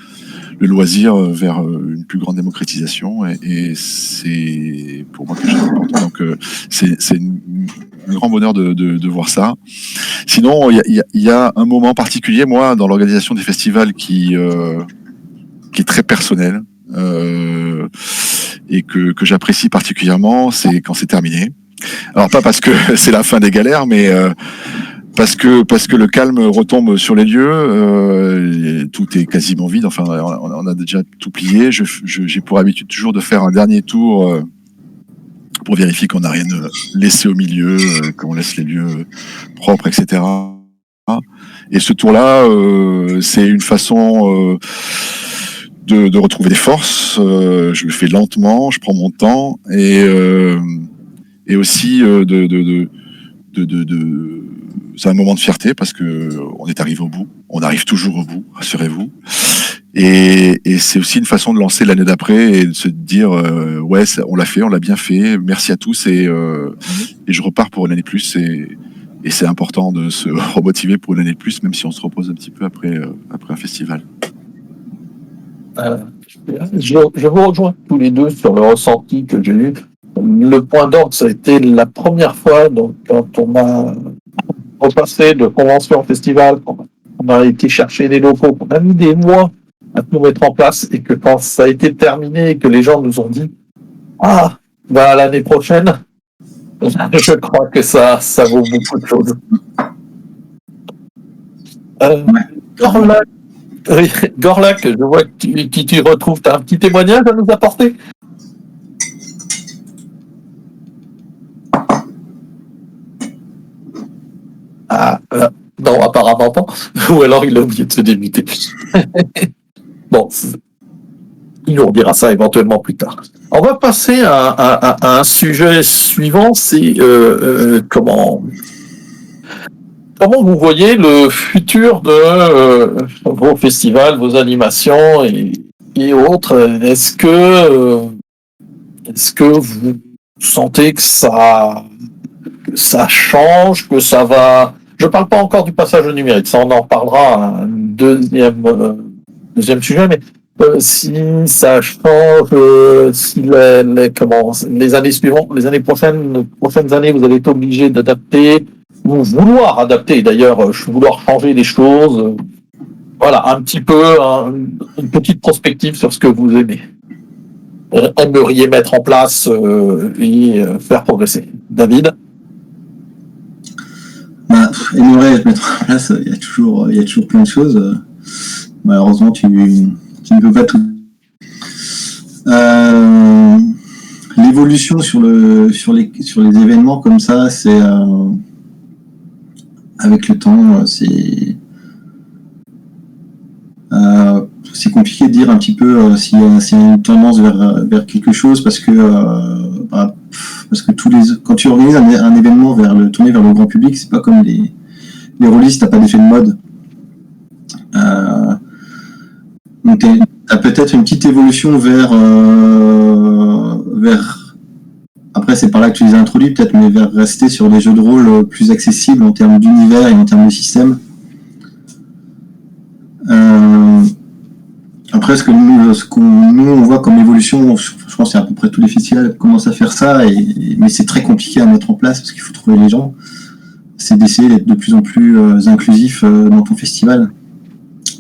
loisir vers une plus grande démocratisation et c'est pour moi quelque chose d'important. Donc c'est un grand bonheur de voir ça. Sinon, il y a un moment particulier, moi, dans l'organisation des festivals qui est très personnel. Et que j'apprécie particulièrement, c'est quand c'est terminé. Alors pas parce que c'est la fin des galères, mais parce que le calme retombe sur les lieux, tout est quasiment vide. Enfin, on a déjà tout plié. J'ai pour habitude toujours de faire un dernier tour pour vérifier qu'on n'a rien laissé au milieu, qu'on laisse les lieux propres, etc. Et ce tour-là, c'est une façon de retrouver des forces. Je le fais lentement, je prends mon temps et aussi c'est un moment de fierté parce que on est arrivé au bout. On arrive toujours au bout, rassurez-vous. Et c'est aussi une façon de lancer l'année d'après et de se dire ouais, on l'a fait, on l'a bien fait. Merci à tous et je repars pour une année de plus et c'est important de se remotiver pour une année de plus, même si on se repose un petit peu après un festival. Je vous rejoins tous les deux sur le ressenti que j'ai eu. Le point d'ordre, ça a été la première fois donc, quand on a repassé de convention en festival, on a été chercher des locaux, qu'on a mis des mois à tout mettre en place et que quand ça a été terminé et que les gens nous ont dit « Ah, bah, l'année prochaine », je crois que ça vaut beaucoup de choses. Gorlac, je vois que tu retrouves, tu as un petit témoignage à nous apporter? Non, apparemment pas. Ou alors il a oublié de se démuter. Bon, il nous redira ça éventuellement plus tard. On va passer à un sujet suivant, c'est comment vous voyez le futur de vos festivals, vos animations et autres. Est-ce que vous sentez que ça change, que ça va... Je ne parle pas encore du passage au numérique, ça on en reparlera un deuxième sujet, mais si ça change, si les années suivantes, les prochaines années, vous allez être obligé d'adapter, ou vouloir adapter d'ailleurs, vouloir changer les choses. Voilà, un petit peu une petite prospective sur ce que vous aimeriez mettre en place et faire progresser. David? Aimerait mettre en place, il y a toujours plein de choses. Malheureusement, tu ne peux pas tout. L'évolution sur les événements comme ça, c'est avec le temps, c'est compliqué de dire un petit peu s'il y a une tendance vers quelque chose parce que quand tu organises un événement tourné vers le grand public, c'est pas comme les releases, t'as pas d'effet de mode. Donc t'as peut-être une petite évolution vers après c'est par là que tu les as introduits peut-être, mais vers rester sur des jeux de rôle plus accessibles en termes d'univers et en termes de système. Après ce qu'on voit comme évolution, je crois pense qu'il y a à peu près tous les festivals qui commencent à faire ça, mais c'est très compliqué à mettre en place parce qu'il faut trouver les gens. C'est d'essayer d'être de plus en plus inclusif dans ton festival.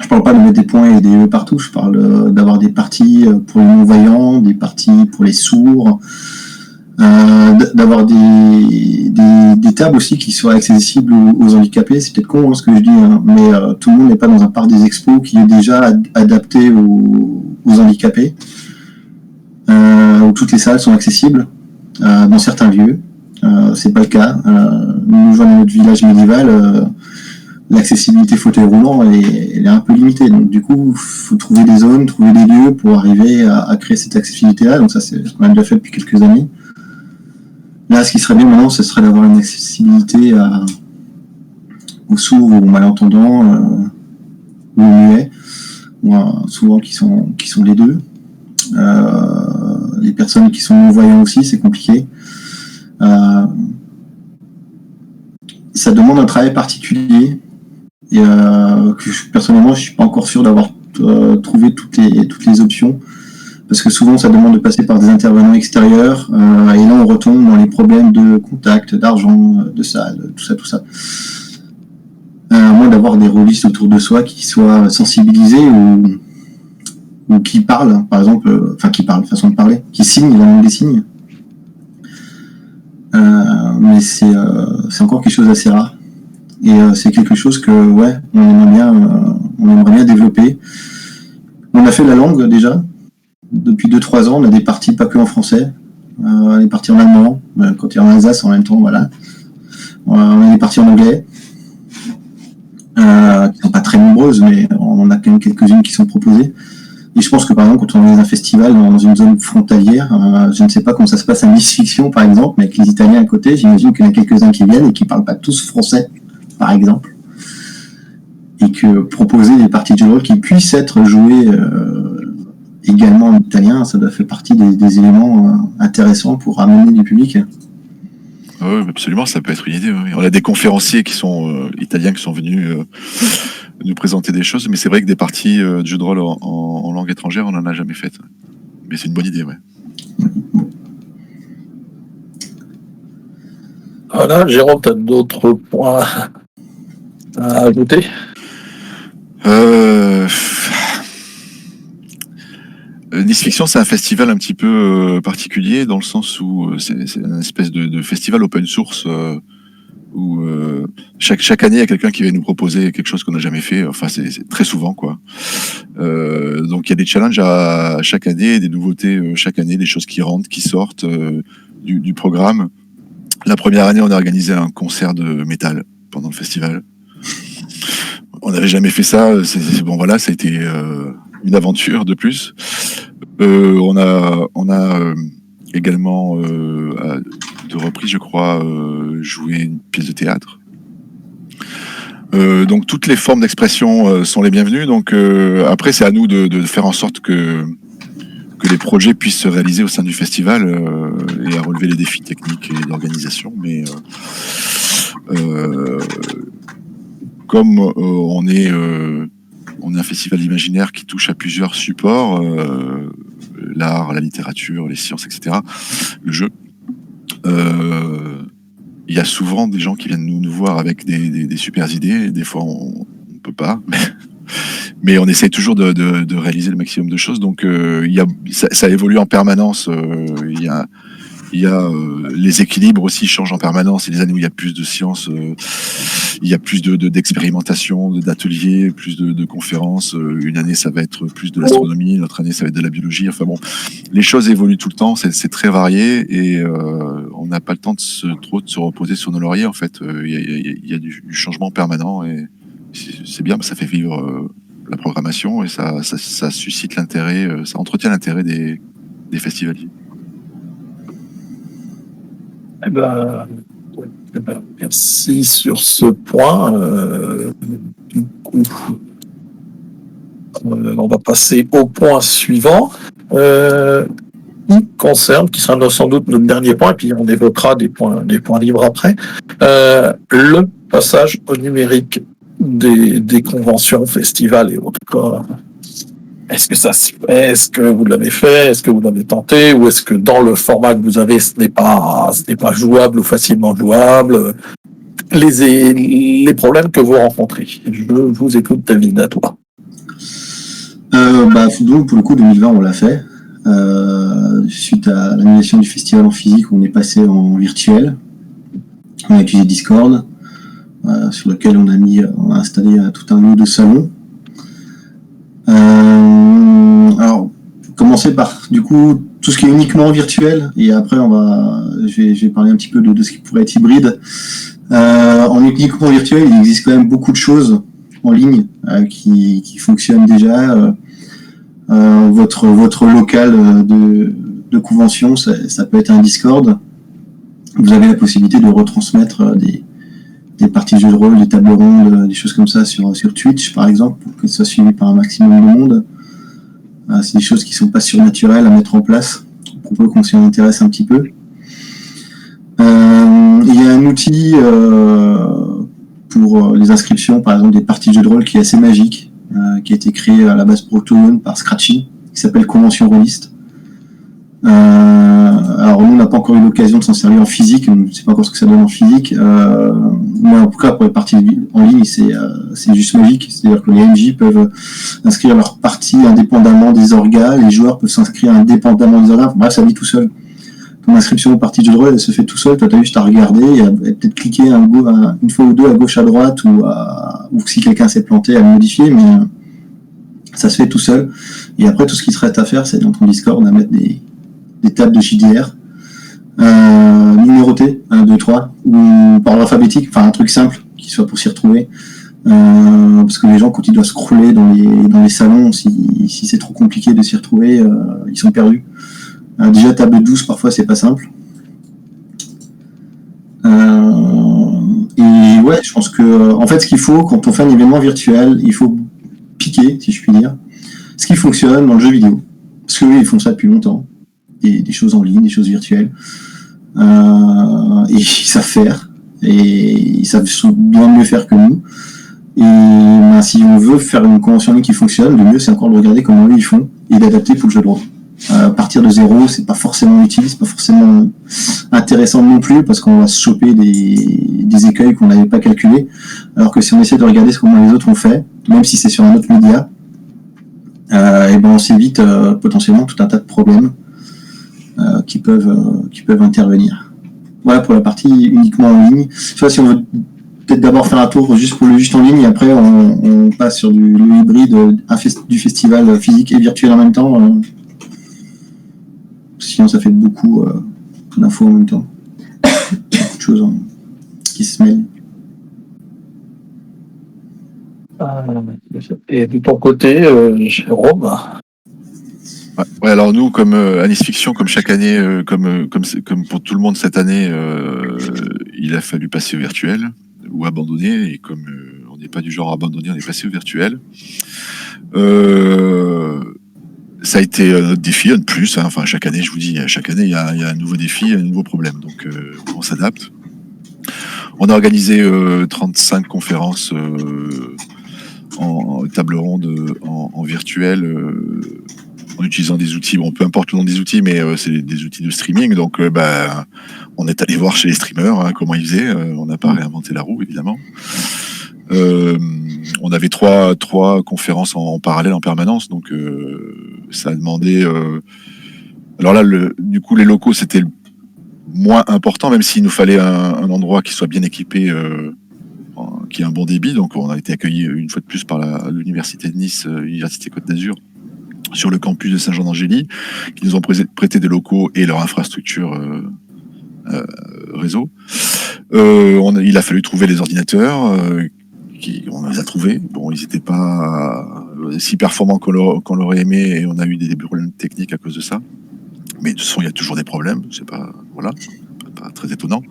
Je parle pas de mettre des points et des E partout, je parle d'avoir des parties pour les non-voyants, des parties pour les sourds, d'avoir des tables aussi qui soient accessibles aux handicapés. C'est peut-être con ce que je dis, hein, mais tout le monde n'est pas dans un parc des expos qui est déjà adapté aux handicapés, où toutes les salles sont accessibles dans certains lieux. C'est pas le cas. Nous jouons dans notre village médiéval, l'accessibilité fauteuil roulant elle est un peu limitée. Donc du coup, il faut trouver des zones, trouver des lieux pour arriver à créer cette accessibilité-là. Donc ça, c'est ce qu'on a déjà fait depuis quelques années. Là, ce qui serait bien maintenant, ce serait d'avoir une accessibilité aux sourds ou aux malentendants ou aux muets, souvent qui sont les deux. Les personnes qui sont non-voyants aussi, c'est compliqué. Ça demande un travail particulier et que personnellement, je suis pas encore sûr d'avoir trouvé toutes les options. Parce que souvent, ça demande de passer par des intervenants extérieurs, et là, on retombe dans les problèmes de contact, d'argent, de salle, tout ça. À moins d'avoir des rôlistes autour de soi qui soient sensibilisés ou qui parlent, par exemple, façon de parler, qui signent dans le monde des signes. Mais c'est encore quelque chose d'assez rare. Et c'est quelque chose que, ouais, on aimerait bien développer. On a fait la langue déjà. Depuis 2-3 ans, on a des parties pas que en français, des parties en allemand, quand il y a en Alsace en même temps, voilà. On a des parties en anglais, qui sont pas très nombreuses, mais on en a quand même quelques-unes qui sont proposées. Et je pense que par exemple, quand on est dans un festival dans une zone frontalière, je ne sais pas comment ça se passe à Miss Fiction par exemple, mais avec les Italiens à côté, j'imagine qu'il y en a quelques-uns qui viennent et qui parlent pas tous français, par exemple. Et que proposer des parties de jeu de rôle qui puissent être jouées également en italien, ça doit faire partie des éléments intéressants pour amener du public. Oui, absolument, ça peut être une idée. Oui. On a des conférenciers qui sont italiens qui sont venus nous présenter des choses, mais c'est vrai que des parties de jeux de rôle en langue étrangère, on n'en a jamais fait. Mais c'est une bonne idée, ouais. Voilà, Jérôme, tu as d'autres points à ajouter ? Nice Fiction, c'est un festival un petit peu particulier dans le sens où c'est une espèce de festival open source où chaque année il y a quelqu'un qui va nous proposer quelque chose qu'on n'a jamais fait. Enfin, c'est très souvent quoi. Donc il y a des challenges à chaque année, des nouveautés chaque année, des choses qui rentrent, qui sortent du programme. La première année, on a organisé un concert de métal pendant le festival. On n'avait jamais fait ça. Bon voilà, ça a été une aventure de plus. On a également à deux reprises, je crois, joué une pièce de théâtre. Donc toutes les formes d'expression sont les bienvenues. Donc après, c'est à nous de faire en sorte que les projets puissent se réaliser au sein du festival et à relever les défis techniques et d'organisation. Mais comme on est un festival imaginaire qui touche à plusieurs supports, l'art, la littérature, les sciences, etc., le jeu. Il y a souvent des gens qui viennent nous voir avec des super idées, et des fois on ne peut pas, mais on essaie toujours de réaliser le maximum de choses. Donc ça évolue en permanence. Il y a les équilibres aussi changent en permanence. Il y a des années où il y a plus de sciences, il y a plus d'expérimentation, d'ateliers, plus de conférences. Une année, ça va être plus de l'astronomie, l'autre année, ça va être de la biologie. Enfin bon, les choses évoluent tout le temps, c'est très varié et on n'a pas le temps de se reposer sur nos lauriers. En fait, il y a du changement permanent et c'est bien, ça fait vivre la programmation et ça suscite l'intérêt, ça entretient l'intérêt des festivaliers. Eh ben, merci sur ce point. Du coup, on va passer au point suivant, qui sera sans doute notre dernier point, et puis on évoquera des points libres après. Le passage au numérique des conventions, festivals et autres. Est-ce que ça se fait? Est-ce que vous l'avez fait? Est-ce que vous l'avez tenté? Ou est-ce que dans le format que vous avez, ce n'est pas jouable ou facilement jouable? Les problèmes que vous rencontrez. Je vous écoute, David, à toi. Donc, pour le coup, 2020, on l'a fait. Suite à l'annulation du festival en physique, on est passé en virtuel. On a utilisé Discord, sur lequel on a installé tout un lot de salons. Alors, commencer par, du coup, tout ce qui est uniquement virtuel, et après, je vais parler un petit peu de ce qui pourrait être hybride. En uniquement virtuel, il existe quand même beaucoup de choses en ligne qui fonctionnent déjà. Votre local de convention, ça peut être un Discord. Vous avez la possibilité de retransmettre des parties de jeux de rôle, des tables rondes, des choses comme ça sur Twitch, par exemple, pour que ce soit suivi par un maximum de monde. C'est des choses qui sont pas surnaturelles à mettre en place. Je propose qu'on s'y intéresse un petit peu. Il y a un outil pour les inscriptions, par exemple, des parties de jeux de rôle qui est assez magique, qui a été créé à la base pour Octogone par Scratchy, qui s'appelle Convention Rolliste. Alors nous, on n'a pas encore eu l'occasion de s'en servir en physique, on ne sait pas encore ce que ça donne en physique. Mais en tout cas, pour les parties en ligne, c'est juste magique. C'est-à-dire que les MJ peuvent inscrire leurs parties indépendamment des orgas, les joueurs peuvent s'inscrire indépendamment des orgas. Bref, ça vit tout seul. Ton inscription aux parties de jeu de rôle, elle se fait tout seul. Toi, tu as juste à regarder et peut-être cliquer une fois ou deux à gauche, à droite, ou si quelqu'un s'est planté, à le modifier, mais ça se fait tout seul. Et après, tout ce qui te reste à faire, c'est dans ton Discord, à mettre des tables de JDR numérotées, 1, 2, 3, ou par ordre alphabétique, enfin un truc simple qui soit pour s'y retrouver. Parce que les gens, quand ils doivent scroller dans les salons, si c'est trop compliqué de s'y retrouver, ils sont perdus. Déjà, table de 12, parfois, c'est pas simple. Et ouais, je pense que, en fait, ce qu'il faut, quand on fait un événement virtuel, il faut piquer, si je puis dire, ce qui fonctionne dans le jeu vidéo. Parce qu'eux, ils font ça depuis longtemps. Des choses en ligne, des choses virtuelles. Et ils savent faire. Et ils savent bien mieux faire que nous. Et si on veut faire une convention en ligne qui fonctionne, le mieux, c'est encore de regarder comment eux, ils font et d'adapter pour le jeu de rôle. Partir de zéro, c'est pas forcément utile, c'est pas forcément intéressant non plus, parce qu'on va se choper des écueils qu'on n'avait pas calculés. Alors que si on essaie de regarder ce que les autres ont fait, même si c'est sur un autre média, et on s'évite potentiellement tout un tas de problèmes qui peuvent intervenir. Voilà pour la partie uniquement en ligne. Je sais pas si on veut peut-être d'abord faire un tour juste pour le juste en ligne, et après on passe sur le hybride du festival physique et virtuel en même temps. Sinon ça fait beaucoup d'infos en même temps. Beaucoup de choses qui se mêlent. Et de ton côté, Jérôme? Ouais, alors nous, comme Anis Fiction, comme chaque année, comme pour tout le monde cette année, il a fallu passer au virtuel ou abandonner. Et comme on n'est pas du genre à abandonner, on est passé au virtuel. Ça a été notre défi, un de plus. Hein. Enfin, chaque année, je vous dis, chaque année, il y a un nouveau défi, un nouveau problème. Donc, on s'adapte. On a organisé 35 conférences en table ronde en virtuel, en utilisant des outils. Bon, peu importe le nom des outils, mais c'est des outils de streaming. Donc, on est allé voir chez les streamers comment ils faisaient. On n'a pas réinventé la roue, évidemment. On avait trois conférences en parallèle, en permanence, donc ça a demandé. Alors là, du coup, les locaux, c'était moins important, même s'il nous fallait un endroit qui soit bien équipé, qui ait un bon débit. Donc, on a été accueillis une fois de plus par l'université de Nice, l'université Côte d'Azur, sur le campus de Saint-Jean-d'Angély, qui nous ont prêté des locaux et leur infrastructure réseau. Il a fallu trouver les ordinateurs. On les a trouvés. Bon, ils n'étaient pas si performants qu'on l'aurait aimé, et on a eu des problèmes techniques à cause de ça. Mais de toute façon, il y a toujours des problèmes. C'est pas très étonnant.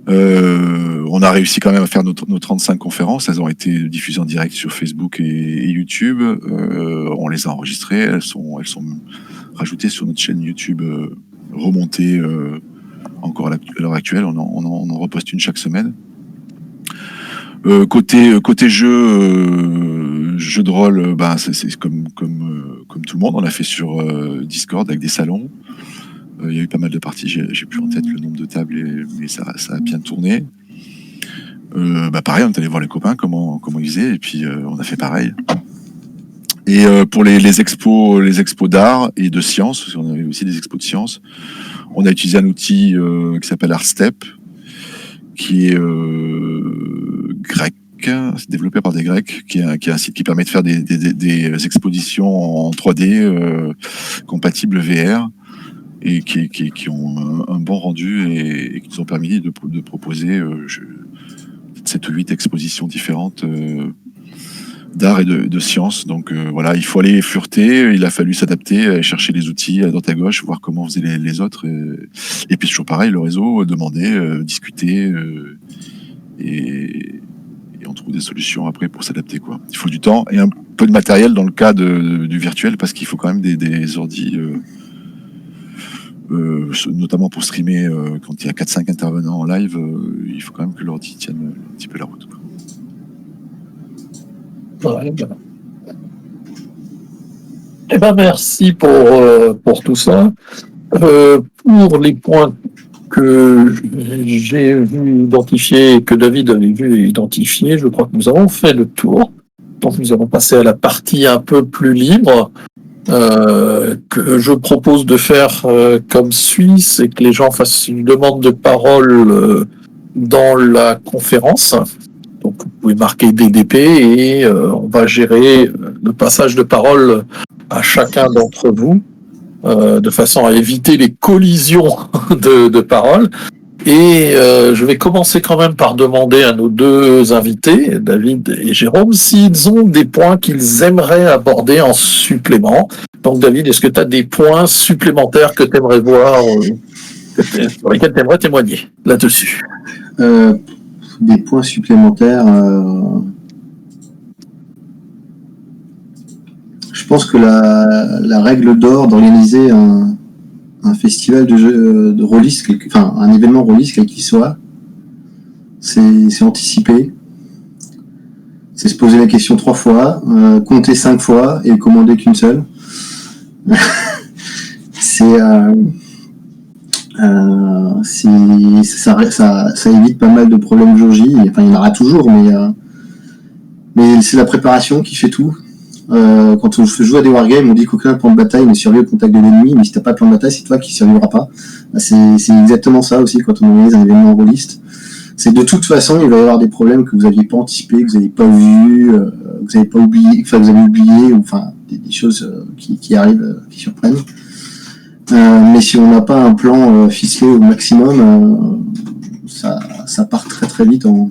On a réussi quand même à faire nos 35 conférences. Elles ont été diffusées en direct sur Facebook et YouTube. On les a enregistrées. Elles sont rajoutées sur notre chaîne YouTube, remontées encore à l'heure actuelle. On en reposte une chaque semaine. Côté jeu de rôle, c'est comme tout le monde, on l'a fait sur Discord avec des salons. Il y a eu pas mal de parties, j'ai plus en tête le nombre de tables, mais ça a bien tourné. Pareil, on est allé voir les copains comment ils faisaient, et puis on a fait pareil. Et pour les expos d'art et de sciences, parce qu'on avait aussi des expos de sciences, on a utilisé un outil qui s'appelle ArtStep, qui est grec, c'est développé par des Grecs, qui est un site qui permet de faire des expositions en 3D compatibles VR, et qui ont un bon rendu, et qui nous ont permis de proposer 7 ou 8 expositions différentes d'art et de sciences. Donc voilà, il faut aller fureter, il a fallu s'adapter, aller chercher les outils à droite à gauche, voir comment faisaient les autres, et puis toujours pareil, le réseau, demander, discuter, et on trouve des solutions après pour s'adapter, quoi. Il faut du temps et un peu de matériel dans le cas du virtuel, parce qu'il faut quand même des ordis, notamment pour streamer, quand il y a 4-5 intervenants en live, il faut quand même que l'ordi tienne un petit peu la route, quoi. Ouais, ben. Eh ben, merci pour tout ça. Pour les points que j'ai vu identifier, que David avait vu identifier, je crois que nous avons fait le tour. Donc nous allons passer à la partie un peu plus libre, que je propose de faire comme suit, c'est que les gens fassent une demande de parole dans la conférence. Donc vous pouvez marquer DDP, et on va gérer le passage de parole à chacun d'entre vous, de façon à éviter les collisions de paroles. Et je vais commencer quand même par demander à nos deux invités, David et Jérôme, s'ils ont des points qu'ils aimeraient aborder en supplément. Donc David, est-ce que tu as des points supplémentaires que tu aimerais voir, sur lesquels tu aimerais témoigner là-dessus? Des points supplémentaires. Je pense que la règle d'or d'organiser un festival de jeux de rôlistes, enfin un événement rôliste quel qu'il soit, c'est anticiper. C'est se poser la question 3 fois, compter 5 fois et commander qu'une seule. Ça évite pas mal de problèmes jour J. Enfin, il y en aura toujours, mais c'est la préparation qui fait tout. Quand on joue à des wargames, on dit qu'aucun plan de bataille ne survit au contact de l'ennemi, mais si t'as pas de plan de bataille, c'est toi qui survivra pas. C'est exactement ça aussi quand on organise un événement rôliste. C'est de toute façon, il va y avoir des problèmes que vous aviez pas anticipés, que vous n'avez pas vus, que vous avez pas oublié, enfin vous avez oublié, ou enfin des choses qui arrivent, qui surprennent. Mais si on n'a pas un plan ficelé au maximum, ça part très très vite en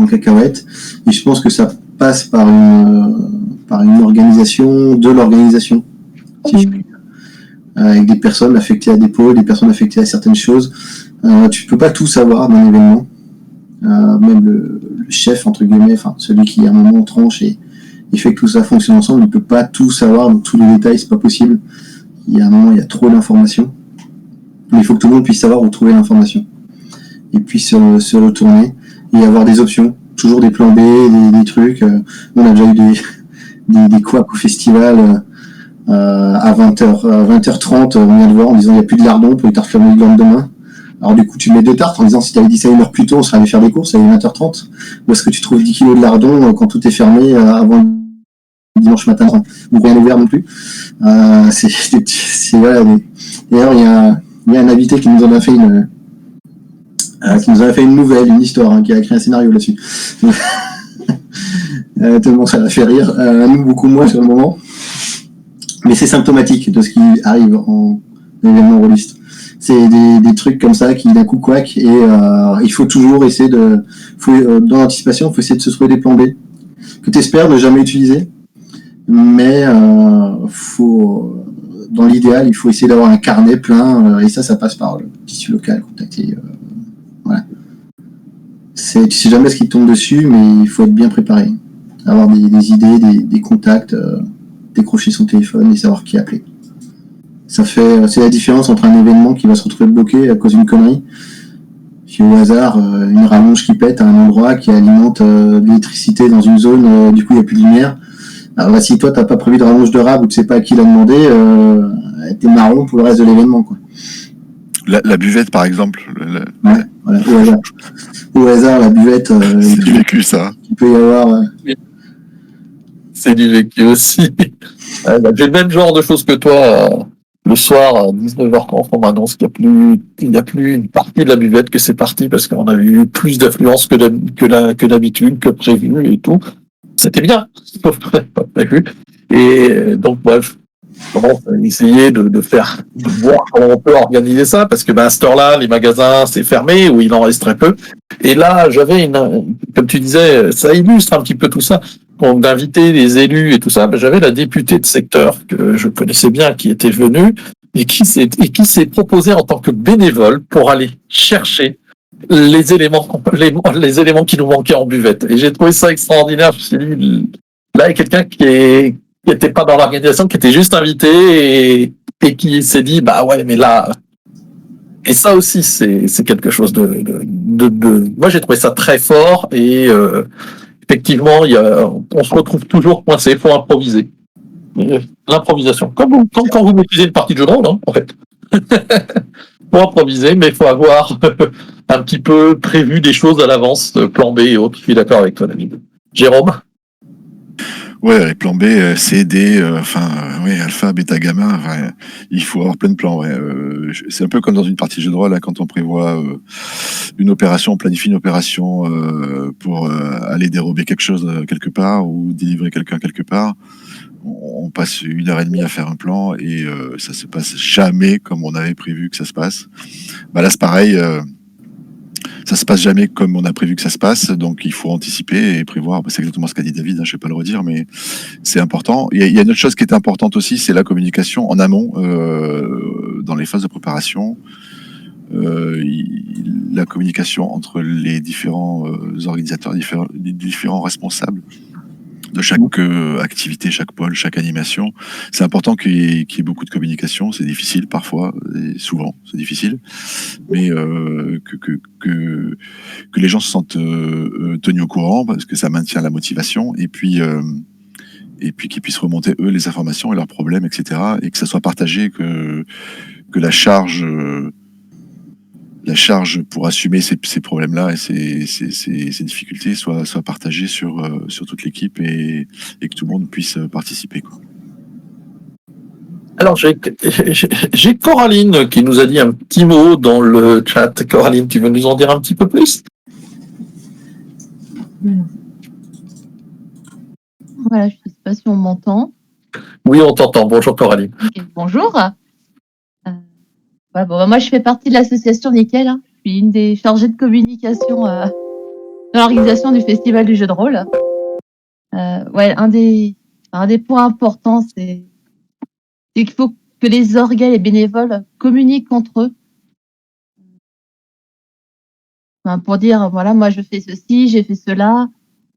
cacahuète. Et je pense que ça passe par une organisation de l'organisation, si je puis dire, avec des personnes affectées à des pôles, des personnes affectées à certaines choses. Tu peux pas tout savoir d'un événement. Même le chef, entre guillemets, enfin celui qui à un moment tranche et fait que tout ça fonctionne ensemble, il peut pas tout savoir dans tous les détails, c'est pas possible. Il y a un moment, il y a trop d'informations. Mais il faut que tout le monde puisse savoir où trouver l'information. Et puis se retourner et avoir des options. Toujours des plans B, des trucs. On a déjà eu des couacs au festival à 20h30, on vient de voir en disant il n'y a plus de lardons, pour les tartes fermées le lendemain. Alors du coup tu mets 2 tartes en disant si tu avais dit ça 1 heure plus tôt, on serait allé faire des courses à 20h30. Ou est-ce que tu trouves 10 kilos de lardons quand tout est fermé avant le dimanche matin, ou rien ouvert non plus. Voilà. D'ailleurs il y a un invité qui nous en a fait une nouvelle, une histoire, qui a écrit un scénario là-dessus. Tellement ça l'a fait rire, nous beaucoup moins sur le moment. Mais c'est symptomatique de ce qui arrive en événement rôliste. C'est des trucs comme ça qui d'un coup couac, et il faut toujours essayer dans l'anticipation, il faut essayer de se trouver des plans B que tu espères ne jamais utiliser. Mais dans l'idéal, il faut essayer d'avoir un carnet plein, et ça passe par le tissu local, contacter. Voilà. Tu sais jamais ce qui te tombe dessus, mais il faut être bien préparé. Avoir des idées, des contacts, décrocher son téléphone et savoir qui appeler. C'est la différence entre un événement qui va se retrouver bloqué à cause d'une connerie. Si au hasard, une rallonge qui pète à un endroit qui alimente de l'électricité dans une zone, du coup il n'y a plus de lumière. Alors là, si toi t'as pas prévu de rallonge de rab ou tu sais pas à qui l'a demandé, t'es marron pour le reste de l'événement, quoi. La buvette, par exemple. Ouais, voilà, au hasard. Au hasard, la buvette, C'est du vécu, ça. il peut y avoir. C'est du vécu aussi. J'ai le même genre de choses que toi. Le soir, à 19h30, on m'annonce qu'il n'y a plus une partie de la buvette, que c'est parti parce qu'on a eu plus d'affluence que d'habitude, que prévu et tout. C'était bien, sauf qu'on n'avait pas prévu. Et donc, bref, on commence à essayer de voir comment on peut organiser ça, parce que à cette heure-là, les magasins, c'est fermé, ou il en reste très peu. Et là, j'avais comme tu disais, ça illustre un petit peu tout ça. Donc, d'inviter les élus et tout ça, j'avais la députée de secteur que je connaissais bien, qui était venue, et qui s'est proposée en tant que bénévole pour aller chercher les éléments qui nous manquaient en buvette. Et j'ai trouvé ça extraordinaire. Je me suis dit, là, il y a quelqu'un qui était pas dans l'organisation, qui était juste invité et qui s'est dit, bah ouais, mais là, et ça aussi, c'est quelque chose moi, j'ai trouvé ça très fort et, effectivement, on se retrouve toujours coincé, il faut improviser. L'improvisation. Quand vous maîtrisez une partie de jeu de rôle, hein, en fait. Faut improviser, mais il faut avoir un petit peu prévu des choses à l'avance, plan B et autres. Je suis d'accord avec toi, David. Jérôme? Ouais, les plans B, C, D, ouais, alpha, bêta, gamma, il faut avoir plein de plans, ouais. C'est un peu comme dans une partie de jeu de rôle, là, quand on prévoit une opération, on planifie une opération pour aller dérober quelque chose quelque part ou délivrer quelqu'un quelque part. On passe 1h30 à faire un plan et ça se passe jamais comme on avait prévu que ça se passe. Bah là, c'est pareil. Ça se passe jamais comme on a prévu que ça se passe, donc il faut anticiper et prévoir. C'est exactement ce qu'a dit David, hein, je ne vais pas le redire, mais c'est important. Il y a une autre chose qui est importante aussi, c'est la communication en amont, dans les phases de préparation. La communication entre les différents organisateurs, les différents responsables de chaque activité, chaque pôle, chaque animation. C'est important qu'il y ait beaucoup de communication. C'est difficile parfois, et souvent, c'est difficile, mais que les gens se sentent tenus au courant parce que ça maintient la motivation et puis qu'ils puissent remonter eux les informations et leurs problèmes, etc. Et que ça soit partagé, que la charge pour assumer ces problèmes-là et ces difficultés soit partagée sur toute l'équipe et que tout le monde puisse participer, quoi. Alors, j'ai Coraline qui nous a dit un petit mot dans le chat. Coraline, tu veux nous en dire un petit peu plus? Voilà, je ne sais pas si on m'entend. Oui, on t'entend. Bonjour Coraline. Okay, bonjour. Moi, je fais partie de l'association Nickel. Hein. Je suis une des chargées de communication dans l'organisation du Festival du jeu de rôle. Un des points importants, c'est qu'il faut que les orgas, les bénévoles communiquent entre eux. Pour dire, voilà, moi je fais ceci, j'ai fait cela.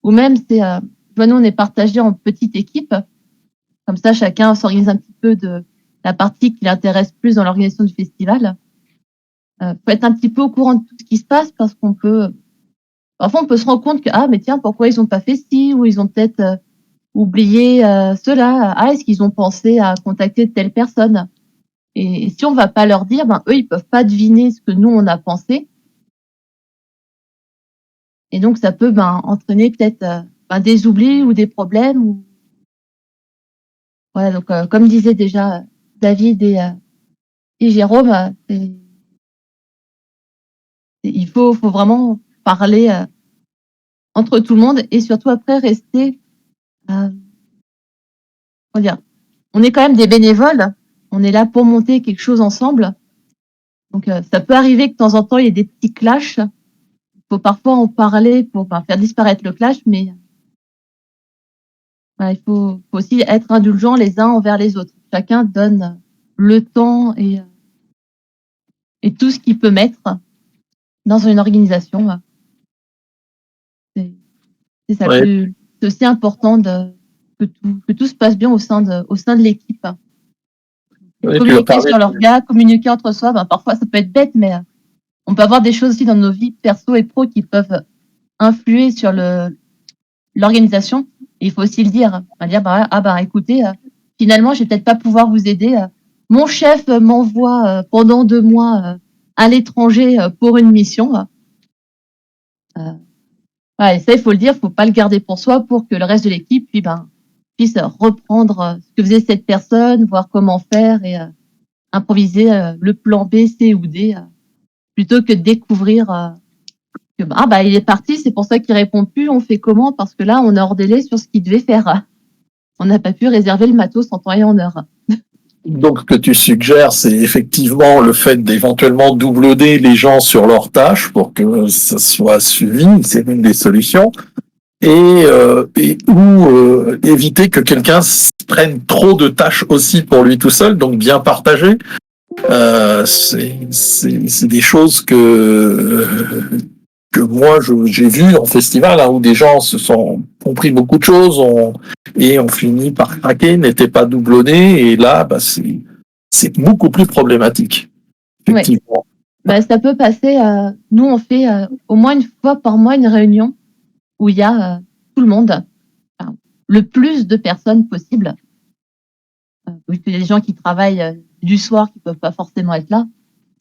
Ou même, nous, on est partagés en petites équipes. Comme ça, chacun s'organise un petit peu de la partie qui l'intéresse plus dans l'organisation du festival. Faut être un petit peu au courant de tout ce qui se passe parce parfois on peut se rendre compte que, mais tiens, pourquoi ils ont pas fait ci, ou ils ont peut-être oublié cela. Est-ce qu'ils ont pensé à contacter telle personne? Et si on va pas leur dire, eux, ils peuvent pas deviner ce que nous, on a pensé. Et donc, ça peut entraîner peut-être des oublis ou des problèmes. Voilà, donc comme disait déjà David et Jérôme, il faut vraiment parler entre tout le monde et surtout après rester. On est quand même des bénévoles, on est là pour monter quelque chose ensemble. Donc ça peut arriver que de temps en temps il y ait des petits clashs. Il faut parfois en parler pour faire disparaître le clash, mais il faut aussi être indulgent les uns envers les autres. Chacun donne le temps et tout ce qu'il peut mettre dans une organisation. C'est ça. Ouais. C'est aussi important que tout se passe bien au sein de l'équipe. Communiquer sur l'orga, communiquer entre soi. Parfois ça peut être bête, mais on peut avoir des choses aussi dans nos vies perso et pro qui peuvent influer sur l'organisation. Et il faut aussi le dire, dire écoutez, finalement, je vais peut-être pas pouvoir vous aider. Mon chef m'envoie pendant 2 mois à l'étranger pour une mission. Et ça, il faut le dire, faut pas le garder pour soi pour que le reste de l'équipe puisse reprendre ce que faisait cette personne, voir comment faire et improviser le plan B, C ou D, plutôt que de découvrir que il est parti, c'est pour ça qu'il répond plus, on fait comment? Parce que là, on est hors délai sur ce qu'il devait faire. On n'a pas pu réserver le matos en temps et en heure. Donc, ce que tu suggères, c'est effectivement le fait d'éventuellement doubler les gens sur leurs tâches pour que ça soit suivi. C'est une des solutions. Et éviter que quelqu'un prenne trop de tâches aussi pour lui tout seul, donc bien partager. C'est des choses que moi j'ai vu en festival où des gens ont pris beaucoup de choses et ont fini par craquer, n'étaient pas doublonnés, et là c'est beaucoup plus problématique. Effectivement. Ouais. Ça peut passer. Nous on fait au moins une fois par mois une réunion où il y a tout le monde, le plus de personnes possible. Il y a des gens qui travaillent du soir qui peuvent pas forcément être là.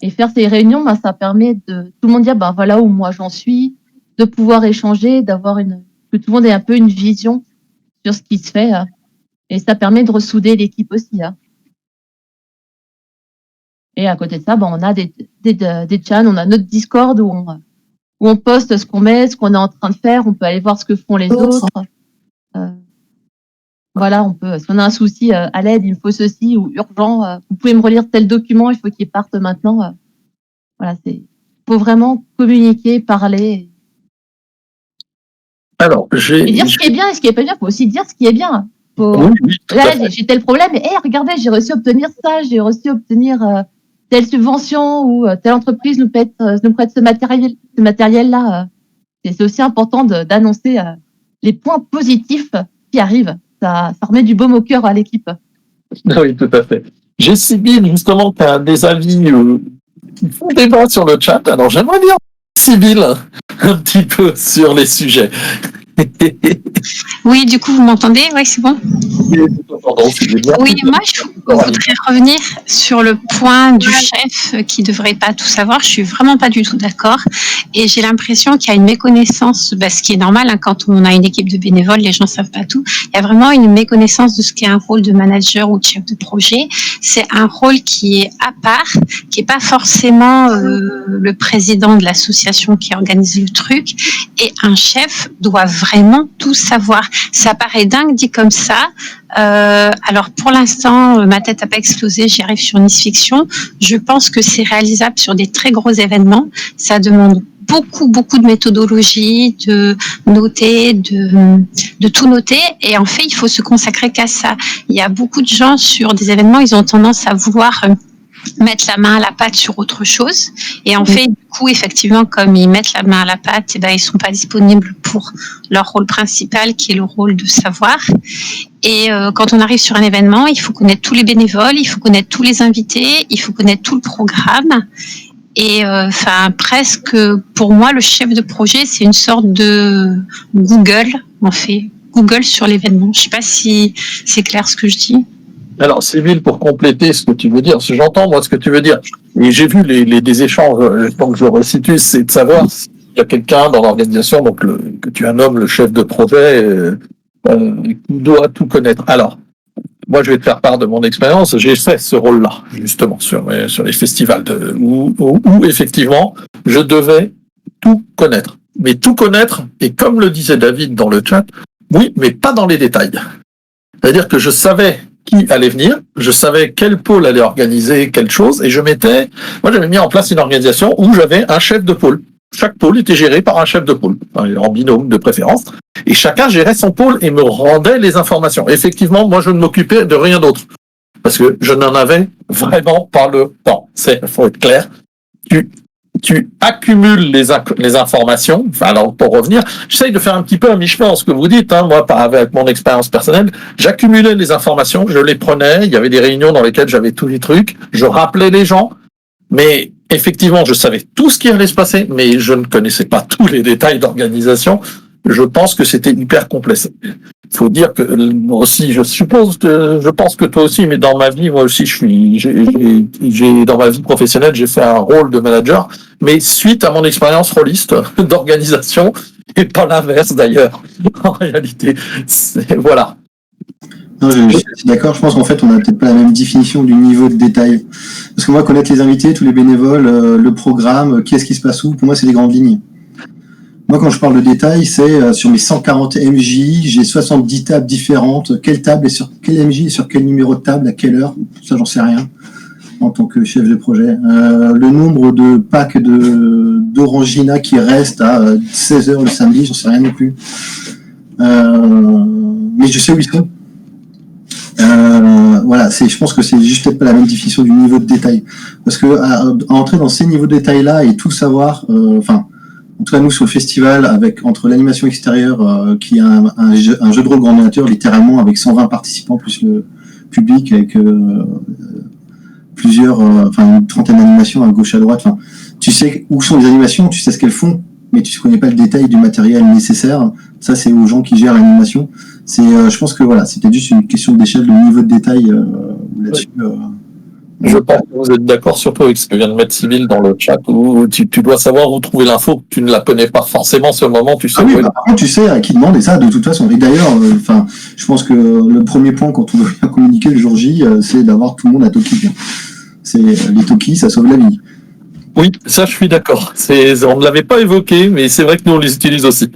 Et faire ces réunions, ça permet de tout le monde dire, voilà où moi j'en suis, de pouvoir échanger, que tout le monde ait un peu une vision sur ce qui se fait. Et ça permet de ressouder l'équipe aussi. Et à côté de ça, on a des chats, on a notre Discord où on poste ce qu'on met, ce qu'on est en train de faire, on peut aller voir ce que font les autres. On peut, si on a un souci, à l'aide, il me faut ceci, ou urgent, vous pouvez me relire tel document, il faut qu'il parte maintenant. Faut vraiment communiquer, parler. Alors, et dire ce qui est bien et ce qui est pas bien, faut aussi dire ce qui est bien. J'ai tel problème, et regardez, j'ai réussi à obtenir ça, j'ai réussi à obtenir telle subvention, ou telle entreprise nous prête ce matériel-là. C'est aussi important d'annoncer les points positifs qui arrivent. Ça remet du baume au cœur à l'équipe. Oui, tout à fait. J'ai Sybille, justement, qui a des avis qui font débat sur le chat. Alors, j'aimerais bien, Sybille, un petit peu sur les sujets. Oui, du coup, vous m'entendez? Oui, c'est bon. Oui, moi, je voudrais revenir sur le point du chef qui devrait pas tout savoir. Je suis vraiment pas du tout d'accord. Et j'ai l'impression qu'il y a une méconnaissance, ce qui est normal, quand on a une équipe de bénévoles, les gens savent pas tout. Il y a vraiment une méconnaissance de ce qu'est un rôle de manager ou de chef de projet. C'est un rôle qui est à part, qui est pas forcément le président de l'association qui organise le truc. Et un chef doit vraiment tout savoir. Ça paraît dingue dit comme ça. Alors pour l'instant, ma tête n'a pas explosé. J'y arrive sur Nice Fiction. Je pense que c'est réalisable sur des très gros événements. Ça demande beaucoup de méthodologie, de noter, de tout noter. Et en fait, il faut se consacrer qu'à ça. Il y a beaucoup de gens sur des événements, ils ont tendance à vouloir mettre la main à la pâte sur autre chose. Et en fait, du coup, effectivement, comme ils mettent la main à la pâte, ils sont pas disponibles pour leur rôle principal, qui est le rôle de savoir. Et quand on arrive sur un événement, il faut connaître tous les bénévoles, il faut connaître tous les invités, il faut connaître tout le programme. Et presque, pour moi, le chef de projet, c'est une sorte de Google, en fait. Google sur l'événement. Je sais pas si c'est clair ce que je dis. Alors, Sybille, pour compléter ce que tu veux dire, parce que j'entends moi ce que tu veux dire, et j'ai vu des échanges, donc je resitue, c'est de savoir s'il y a quelqu'un dans l'organisation, donc que tu nommes le chef de projet, qui doit tout connaître. Alors, moi, je vais te faire part de mon expérience. J'ai fait ce rôle-là, justement, sur les festivals, où effectivement, je devais tout connaître. Mais tout connaître, et comme le disait David dans le chat, oui, mais pas dans les détails. C'est-à-dire que je savais qui allait venir, je savais quel pôle allait organiser quelle chose, et j'avais mis en place une organisation où j'avais un chef de pôle. Chaque pôle était géré par un chef de pôle, en binôme de préférence, et chacun gérait son pôle et me rendait les informations. Effectivement, moi je ne m'occupais de rien d'autre, parce que je n'en avais vraiment pas le temps. Faut être clair. Tu accumules les informations. Alors, pour revenir, j'essaye de faire un petit peu un mi-chemin en ce que vous dites. Moi, avec mon expérience personnelle, j'accumulais les informations, je les prenais. Il y avait des réunions dans lesquelles j'avais tous les trucs. Je rappelais les gens. Mais effectivement, je savais tout ce qui allait se passer, mais je ne connaissais pas tous les détails d'organisation. Je pense que c'était hyper complexe. Il faut dire que moi aussi, je pense que toi aussi, mais dans ma vie, moi aussi, dans ma vie professionnelle, j'ai fait un rôle de manager, mais suite à mon expérience rôliste d'organisation, et pas l'inverse d'ailleurs. En réalité, voilà. Non, je suis d'accord. Je pense qu'en fait, on n'a peut-être pas la même définition du niveau de détail. Parce que moi, connaître les invités, tous les bénévoles, le programme, qu'est-ce qui se passe où, pour moi, c'est des grandes lignes. Moi, quand je parle de détail, c'est sur mes 140 MJ, j'ai 70 tables différentes. Quelle table est sur quel MJ, sur quel numéro de table, à quelle heure, ça, j'en sais rien en tant que chef de projet. Le nombre de packs d'Orangina qui restent à 16h le samedi, j'en sais rien non plus. Mais je sais où ils sont. Voilà, je pense que c'est juste peut-être pas la même définition du niveau de détail. Parce que à entrer dans ces niveaux de détail-là et tout savoir, en tout cas, nous, sur le festival, entre l'animation extérieure, qui est un jeu de rôle grandeur nature, littéralement, avec 120 participants, plus le public, avec une trentaine d'animations à gauche, à droite. Enfin, tu sais où sont les animations, tu sais ce qu'elles font, mais tu ne connais pas le détail du matériel nécessaire. Ça, c'est aux gens qui gèrent l'animation. Je pense que voilà, c'était juste une question d'échelle, de niveau de détail là-dessus. Je pense que vous êtes d'accord surtout avec ce que vient de mettre Cyril dans le chat, où tu dois savoir où trouver l'info, tu ne la connais pas forcément sur le moment, tu sais. Par contre, tu sais à qui demander ça de toute façon. Et d'ailleurs, je pense que le premier point quand on veut bien communiquer le jour J, c'est d'avoir tout le monde à Toki. Les Toki, ça sauve la vie. Oui, ça je suis d'accord. On ne l'avait pas évoqué, mais c'est vrai que nous on les utilise aussi.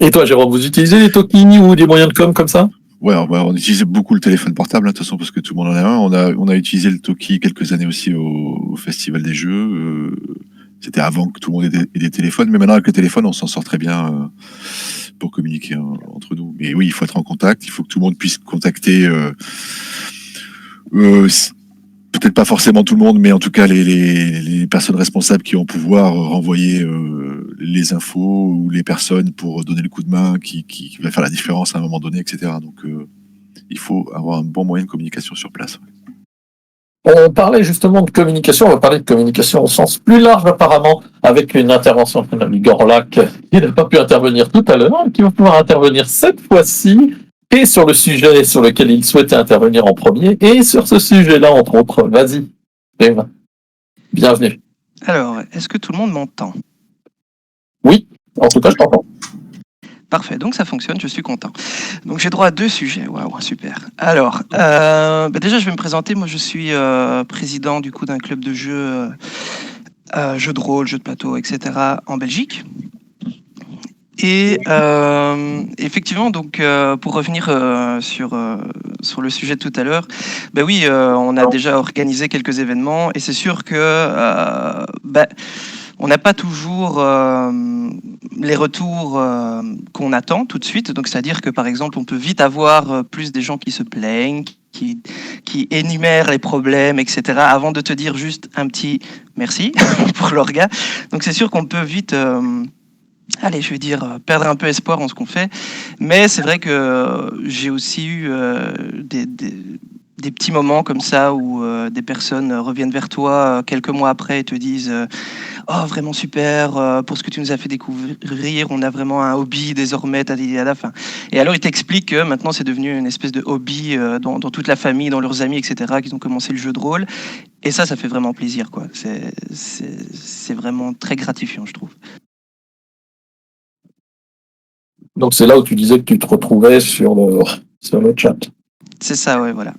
Et toi, Jérôme, vous utilisez les Toki ou des moyens de com comme ça ? Ouais, on utilisait beaucoup le téléphone portable, de toute façon, parce que tout le monde en a un. On a utilisé le Toki quelques années aussi au Festival des Jeux. C'était avant que tout le monde ait des téléphones, mais maintenant avec le téléphone, on s'en sort très bien pour communiquer entre nous. Mais oui, il faut être en contact, il faut que tout le monde puisse contacter. Peut-être pas forcément tout le monde, mais en tout cas les personnes responsables qui vont pouvoir renvoyer les infos ou les personnes pour donner le coup de main qui va faire la différence à un moment donné, etc. Donc il faut avoir un bon moyen de communication sur place. On parlait justement de communication, on va parler de communication au sens plus large apparemment, avec une intervention de mon ami Gorlac, qui n'a pas pu intervenir tout à l'heure, qui va pouvoir intervenir cette fois-ci, et sur le sujet sur lequel il souhaitait intervenir en premier, et sur ce sujet-là, entre autres. Vas-y, bienvenue. Alors, est-ce que tout le monde m'entend ? Oui, en tout cas, je t'entends. Parfait, donc ça fonctionne, je suis content. Donc j'ai droit à 2 sujets, waouh, super. Alors, déjà je vais me présenter, moi je suis président du coup d'un club de jeux, jeux de rôle, jeux de plateau, etc. en Belgique. Et effectivement, donc pour revenir sur le sujet de tout à l'heure, oui, on a déjà organisé quelques événements et c'est sûr que on n'a pas toujours les retours qu'on attend tout de suite. Donc, c'est-à-dire que, par exemple, on peut vite avoir plus des gens qui se plaignent, qui énumèrent les problèmes, etc., avant de te dire juste un petit merci pour l'orga. Donc, c'est sûr qu'on peut vite... perdre un peu espoir en ce qu'on fait. Mais c'est vrai que j'ai aussi eu des petits moments comme ça où des personnes reviennent vers toi quelques mois après et te disent oh vraiment super pour ce que tu nous as fait découvrir, on a vraiment un hobby désormais, enfin. Et alors ils t'expliquent que maintenant c'est devenu une espèce de hobby dans toute la famille, dans leurs amis, etc., qu'ils ont commencé le jeu de rôle. Et ça fait vraiment plaisir, quoi. C'est vraiment très gratifiant, je trouve. Donc c'est là où tu disais que tu te retrouvais sur le chat. C'est ça, ouais, voilà.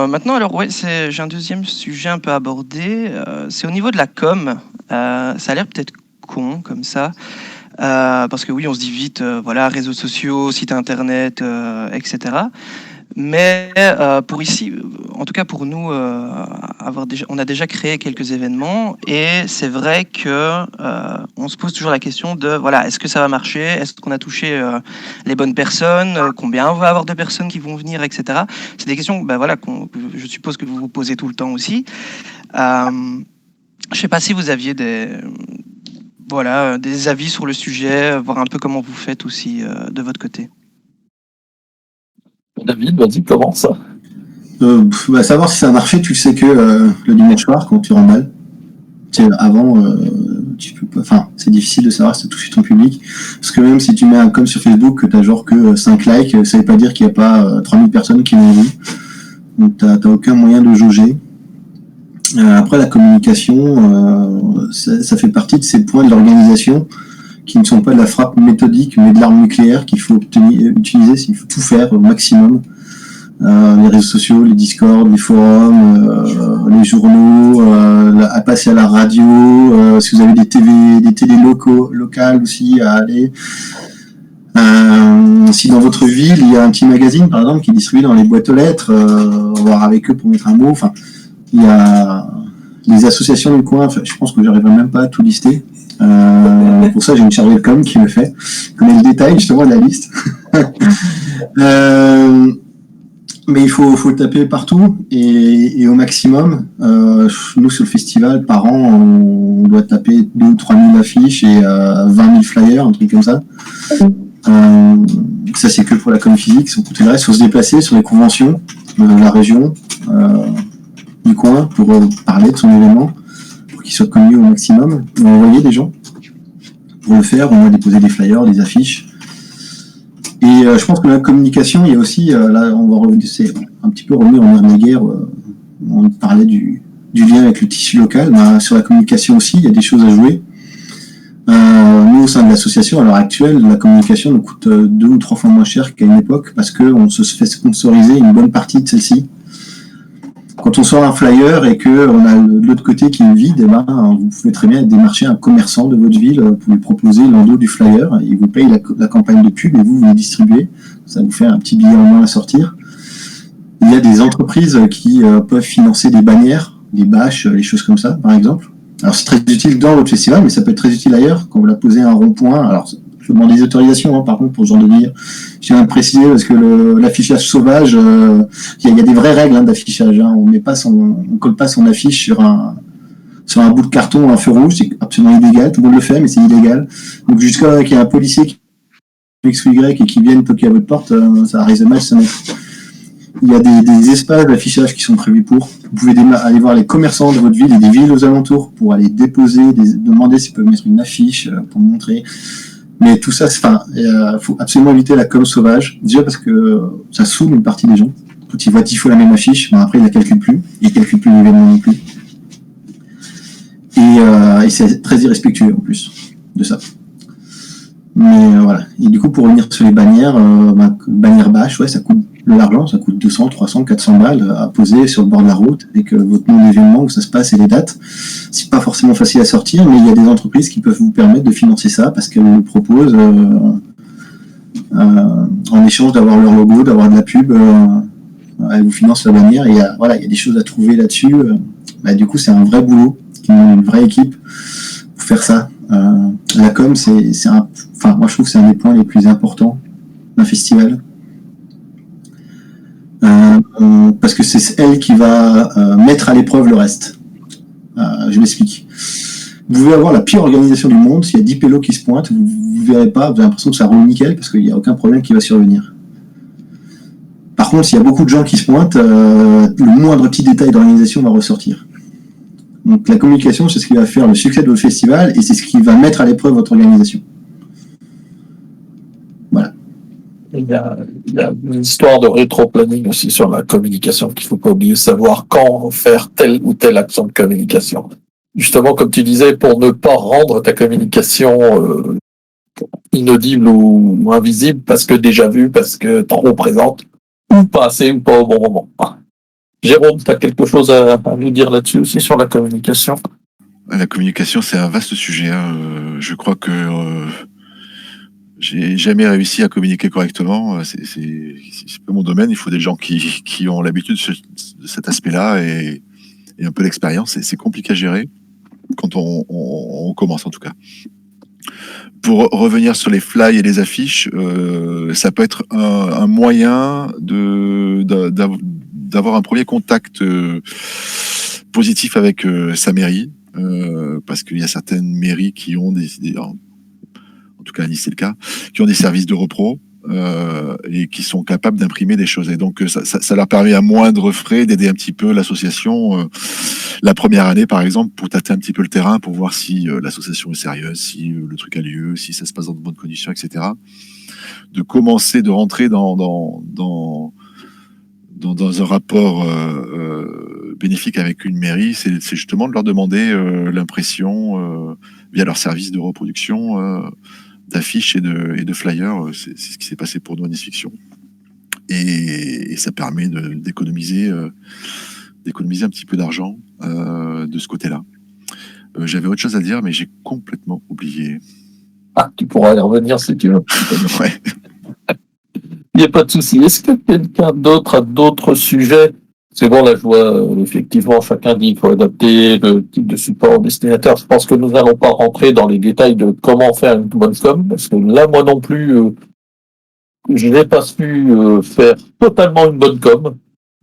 Maintenant, alors, ouais, j'ai un deuxième sujet un peu abordé. C'est au niveau de la com. Ça a l'air peut-être con comme ça. Parce que oui, on se dit vite, voilà, réseaux sociaux, site internet, etc. Mais pour ici, en tout cas pour nous, on a déjà créé quelques événements et c'est vrai que on se pose toujours la question de voilà, est-ce que ça va marcher, est-ce qu'on a touché les bonnes personnes, combien on va avoir de personnes qui vont venir, etc. C'est des questions, voilà, je suppose que vous vous posez tout le temps aussi. Je sais pas si vous aviez des avis sur le sujet, voir un peu comment vous faites aussi de votre côté. David, vas-y, commence. Savoir si c'est un marché, tu le sais que le dimanche soir, quand tu remballes. Avant, tu peux pas, enfin, c'est difficile de savoir si tu as touché ton public. Parce que même si tu mets un com sur Facebook, que tu n'as genre que 5 likes, ça veut pas dire qu'il n'y a pas 3000 personnes qui l'ont vu. Donc, tu n'as aucun moyen de jauger. Après, la communication, ça fait partie de ces points de l'organisation qui ne sont pas de la frappe méthodique, mais de l'arme nucléaire qu'il faut utiliser, s'il faut tout faire au maximum. Les réseaux sociaux, les Discord, les forums, les journaux, à passer à la radio, si vous avez des télés locales aussi à aller. Si dans votre ville, il y a un petit magazine, par exemple, qui est distribué dans les boîtes aux lettres, voir avec eux pour mettre un mot. Enfin, il y a les associations du coin, je pense que j'arriverai même pas à tout lister. Pour ça, j'ai une chargée de com qui le fait. Je connais le détail, justement, de la liste. Mais il faut taper partout et au maximum. Nous, sur le festival, par an, on doit taper 2 ou 3 000 affiches et 20 000 flyers, un truc comme ça. Ça, c'est que pour la com physique. Sans compter le reste, il faut se déplacer sur les conventions de la région, du coin, pour parler de son événement, pour qu'il soit connu au maximum. On va envoyer des gens. Pour le faire, on va déposer des flyers, des affiches. Et je pense que la communication, il y a aussi, là, on va revenir, c'est un petit peu revenir en arrière, on parlait du lien avec le tissu local. Sur la communication aussi, il y a des choses à jouer. Nous, au sein de l'association, à l'heure actuelle, la communication nous coûte 2 ou 3 fois moins cher qu'à une époque parce qu'on se fait sponsoriser une bonne partie de celle-ci. Quand on sort un flyer et qu'on a de l'autre côté qui est vide, vous pouvez très bien démarcher un commerçant de votre ville pour lui proposer l'endos du flyer. Il vous paye la campagne de pub et vous le distribuez. Ça vous fait un petit billet en moins à sortir. Il y a des entreprises qui peuvent financer des bannières, des bâches, les choses comme ça, par exemple. Alors c'est très utile dans votre festival, mais ça peut être très utile ailleurs. Quand vous la posez à un rond-point, alors je demande des autorisations, par contre, pour ce genre de dire. Je tiens à préciser parce que l'affichage sauvage, il y a des vraies règles d'affichage. On colle pas son affiche sur un bout de carton, un feu rouge, c'est absolument illégal. Tout le monde le fait, mais c'est illégal. Donc jusqu'à qu'il y ait un policier qui X ou Y et qui vienne toquer à votre porte, ça risque de mal se mettre. Il y a des espaces d'affichage qui sont prévus pour. Vous pouvez aller voir les commerçants de votre ville et des villes aux alentours pour aller déposer, demander s'ils peuvent mettre une affiche pour montrer. Mais tout ça, faut absolument éviter la com sauvage. Déjà parce que ça saoule une partie des gens. Quand ils voient 10 fois la même affiche, après ils la calculent plus. Ils ne calculent plus l'événement non plus. Et c'est très irrespectueux en plus de ça. Mais voilà. Et du coup, pour revenir sur les bannières, bannières bâches, ouais, ça coûte de l'argent, ça coûte 200, 300, 400 balles à poser sur le bord de la route avec votre nom d'événement où ça se passe et les dates. C'est pas forcément facile à sortir, mais il y a des entreprises qui peuvent vous permettre de financer ça parce qu'elles vous le proposent en échange d'avoir leur logo, d'avoir de la pub. Elles vous financent la bannière et il y a des choses à trouver là-dessus. Du coup, c'est un vrai boulot, une vraie équipe pour faire ça. La com, moi je trouve que c'est un des points les plus importants d'un festival. Parce que c'est elle qui va mettre à l'épreuve le reste. Je m'explique. Vous pouvez avoir la pire organisation du monde, s'il y a 10 pélos qui se pointent, vous ne verrez pas, vous avez l'impression que ça roule nickel parce qu'il n'y a aucun problème qui va survenir. Par contre, s'il y a beaucoup de gens qui se pointent, le moindre petit détail d'organisation va ressortir. Donc la communication, c'est ce qui va faire le succès de votre festival et c'est ce qui va mettre à l'épreuve votre organisation. Voilà. Il y a une histoire de rétro-planning aussi sur la communication qu'il ne faut pas oublier, savoir quand faire telle ou telle action de communication. Justement, comme tu disais, pour ne pas rendre ta communication inaudible ou invisible parce que déjà vue, parce que trop présente, ou pas assez ou pas au bon moment. Jérôme, tu as quelque chose à nous dire là-dessus aussi sur la communication? La communication, c'est un vaste sujet. Je crois que j'ai jamais réussi à communiquer correctement. C'est pas mon domaine. Il faut des gens qui ont l'habitude de cet aspect-là et un peu d'expérience. C'est compliqué à gérer quand on commence en tout cas. Pour revenir sur les flyers et les affiches, ça peut être un moyen d'avoir un premier contact positif avec sa mairie, parce qu'il y a certaines mairies qui ont en tout cas à Nice c'est le cas, qui ont des services de repro, et qui sont capables d'imprimer des choses. Et donc ça leur permet à moindre frais d'aider un petit peu l'association la première année, par exemple, pour tâter un petit peu le terrain, pour voir si l'association est sérieuse, si le truc a lieu, si ça se passe dans de bonnes conditions, etc. De commencer, de rentrer dans un rapport bénéfique avec une mairie, c'est justement de leur demander l'impression via leur service de reproduction d'affiches et de flyers. C'est ce qui s'est passé pour nous à Nice Fiction. Et ça permet d'économiser un petit peu d'argent de ce côté-là. J'avais autre chose à dire, mais j'ai complètement oublié. Ah, tu pourras y revenir si tu veux. Ouais. Il n'y a pas de souci. Est-ce que quelqu'un d'autre a d'autres sujets? C'est bon, là, je vois, effectivement, chacun dit qu'il faut adapter le type de support au destinateur. Je pense que nous n'allons pas rentrer dans les détails de comment faire une bonne com, parce que là, moi non plus, je n'ai pas su faire totalement une bonne com.